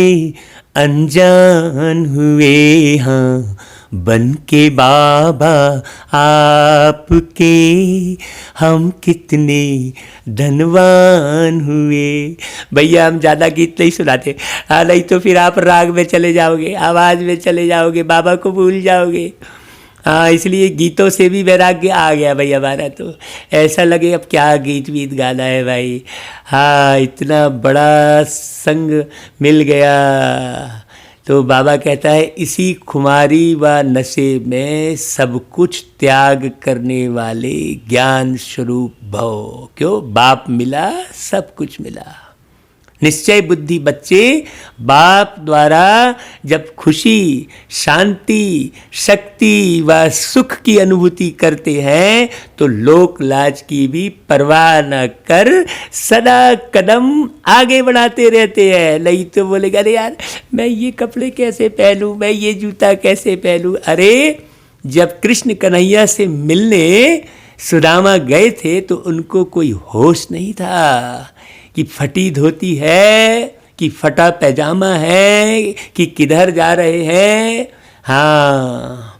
अनजान हुए। हाँ, बन के बाबा आपके हम कितने धनवान हुए। भैया हम ज़्यादा गीत नहीं सुनाते, हाँ, नहीं तो फिर आप राग में चले जाओगे, आवाज़ में चले जाओगे, बाबा को भूल जाओगे। हाँ, इसलिए गीतों से भी वैराग्य आ गया भाई हमारा। तो ऐसा लगे अब क्या गीत वीत गाना है भाई। हाँ, इतना बड़ा संग मिल गया। तो बाबा कहता है इसी खुमारी व नशे में सब कुछ त्याग करने वाले ज्ञान स्वरूप भव। क्यों? बाप मिला सब कुछ मिला। निश्चय बुद्धि बच्चे बाप द्वारा जब खुशी, शांति, शक्ति व सुख की अनुभूति करते हैं तो लोक लाज की भी परवाह न कर सदा कदम आगे बढ़ाते रहते हैं। नहीं तो बोलेगा अरे यार मैं ये कपड़े कैसे पहनूं, मैं ये जूता कैसे पहनूं। अरे जब कृष्ण कन्हैया से मिलने सुदामा गए थे तो उनको कोई होश नहीं था कि फटी धोती है कि फटा पैजामा है कि किधर जा रहे हैं। हाँ,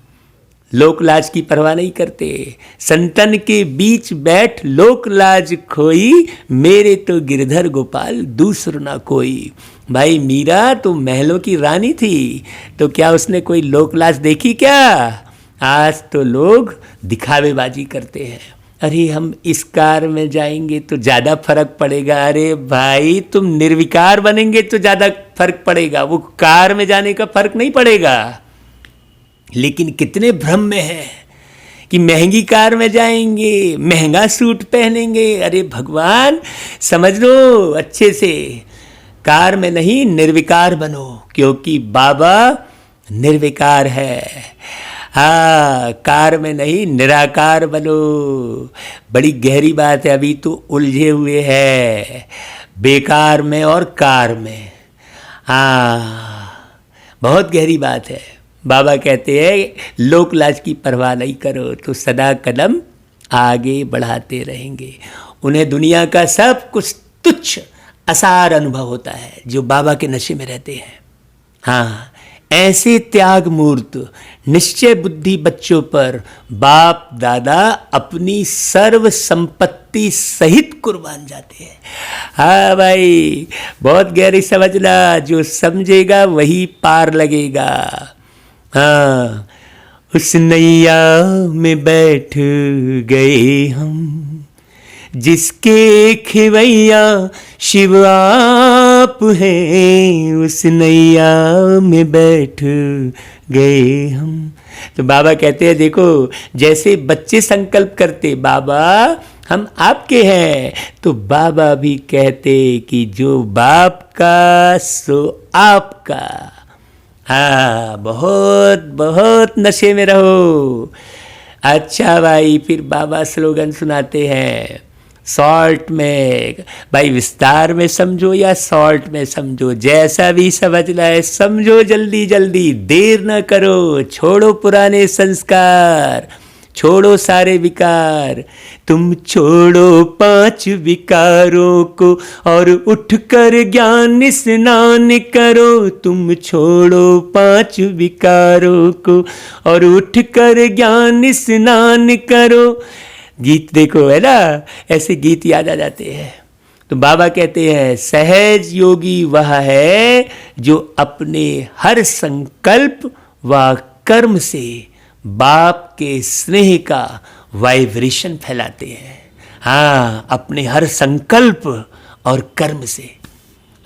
लोक लाज की परवाह नहीं करते। संतन के बीच बैठ लोक लाज खोई, मेरे तो गिरधर गोपाल दूसर ना कोई। भाई मीरा तो महलों की रानी थी, तो क्या उसने कोई लोक लाज देखी क्या? आज तो लोग दिखावेबाजी करते हैं। अरे हम इस कार में जाएंगे तो ज़्यादा फर्क पड़ेगा। अरे भाई तुम निर्विकार बनेंगे तो ज़्यादा फर्क पड़ेगा, वो कार में जाने का फर्क नहीं पड़ेगा। लेकिन कितने भ्रम में है कि महंगी कार में जाएंगे, महंगा सूट पहनेंगे। अरे भगवान समझ लो अच्छे से, कार में नहीं निर्विकार बनो, क्योंकि बाबा निर्विकार है। हाँ, कार में नहीं निराकार बनो। बड़ी गहरी बात है, अभी तो उलझे हुए है बेकार में और कार में। हाँ, बहुत गहरी बात है। बाबा कहते हैं लोक लाज की परवाह नहीं करो तो सदा कदम आगे बढ़ाते रहेंगे। उन्हें दुनिया का सब कुछ तुच्छ असार अनुभव होता है जो बाबा के नशे में रहते हैं। हाँ, ऐसे त्याग मूर्त निश्चय बुद्धि बच्चों पर बाप दादा अपनी सर्व संपत्ति सहित कुर्बान जाते हैं। हाँ भाई, बहुत गहरी समझना, जो समझेगा वही पार लगेगा। हाँ, उस नैया में बैठ गए हम जिसके खेवैया शिव आप हैं, उस नैया में बैठ गए हम। तो बाबा कहते हैं देखो, जैसे बच्चे संकल्प करते बाबा हम आपके हैं, तो बाबा भी कहते कि जो बाप का सो आपका। हाँ, बहुत बहुत नशे में रहो। अच्छा भाई, फिर बाबा स्लोगन सुनाते हैं सॉल्ट में। भाई विस्तार में समझो या सॉल्ट में समझो, जैसा भी समझना है समझो, जल्दी जल्दी देर न करो। छोड़ो पुराने संस्कार, छोड़ो सारे विकार। तुम छोड़ो 5 विकारों को और उठकर ज्ञान स्नान करो। तुम छोड़ो 5 विकारों को और उठकर ज्ञान स्नान करो। गीत देखो है ना, ऐसे गीत याद आ जाते हैं। तो बाबा कहते हैं सहज योगी वह है जो अपने हर संकल्प व कर्म से बाप के स्नेह का वाइब्रेशन फैलाते हैं। हाँ, अपने हर संकल्प और कर्म से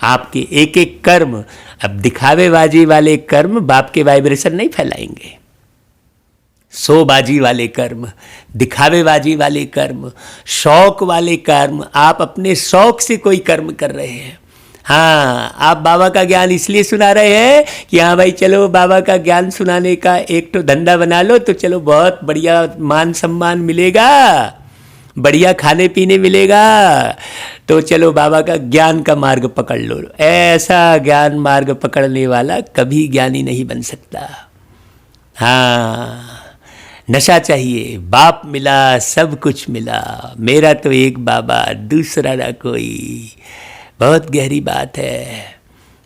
आपके एक एक कर्म, अब दिखावेबाजी वाले कर्म बाप के वाइब्रेशन नहीं फैलाएंगे। शोबाजी वाले कर्म, दिखावेबाजी वाले कर्म, शौक वाले कर्म, आप अपने शौक से कोई कर्म कर रहे हैं। हाँ, आप बाबा का ज्ञान इसलिए सुना रहे हैं कि हाँ भाई चलो बाबा का ज्ञान सुनाने का एक तो धंधा बना लो तो चलो बहुत बढ़िया मान सम्मान मिलेगा, बढ़िया खाने पीने मिलेगा, तो चलो बाबा का ज्ञान का मार्ग पकड़ लो। ऐसा ज्ञान मार्ग पकड़ने वाला कभी ज्ञानी नहीं बन सकता। हाँ, नशा चाहिए, बाप मिला सब कुछ मिला, मेरा तो एक बाबा दूसरा ना कोई। बहुत गहरी बात है।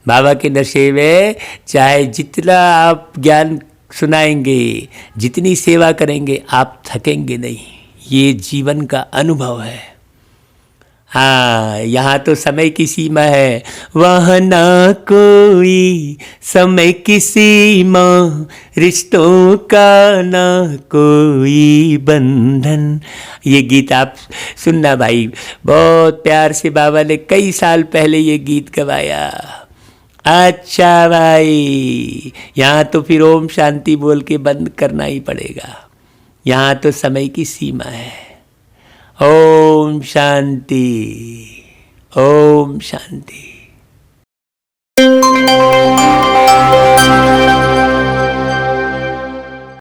बाबा के नशे में चाहे जितना आप ज्ञान सुनाएंगे, जितनी सेवा करेंगे, आप थकेंगे नहीं। ये जीवन का अनुभव है। हाँ, यहाँ तो समय की सीमा है, वहाँ ना कोई समय की सीमा, रिश्तों का ना कोई बंधन। ये गीत आप सुनना भाई, बहुत प्यार से बाबा ने कई साल पहले ये गीत गवाया। अच्छा भाई, यहाँ तो फिर ओम शांति बोल के बंद करना ही पड़ेगा। यहाँ तो समय की सीमा है। ओम शांति, ओम शांति।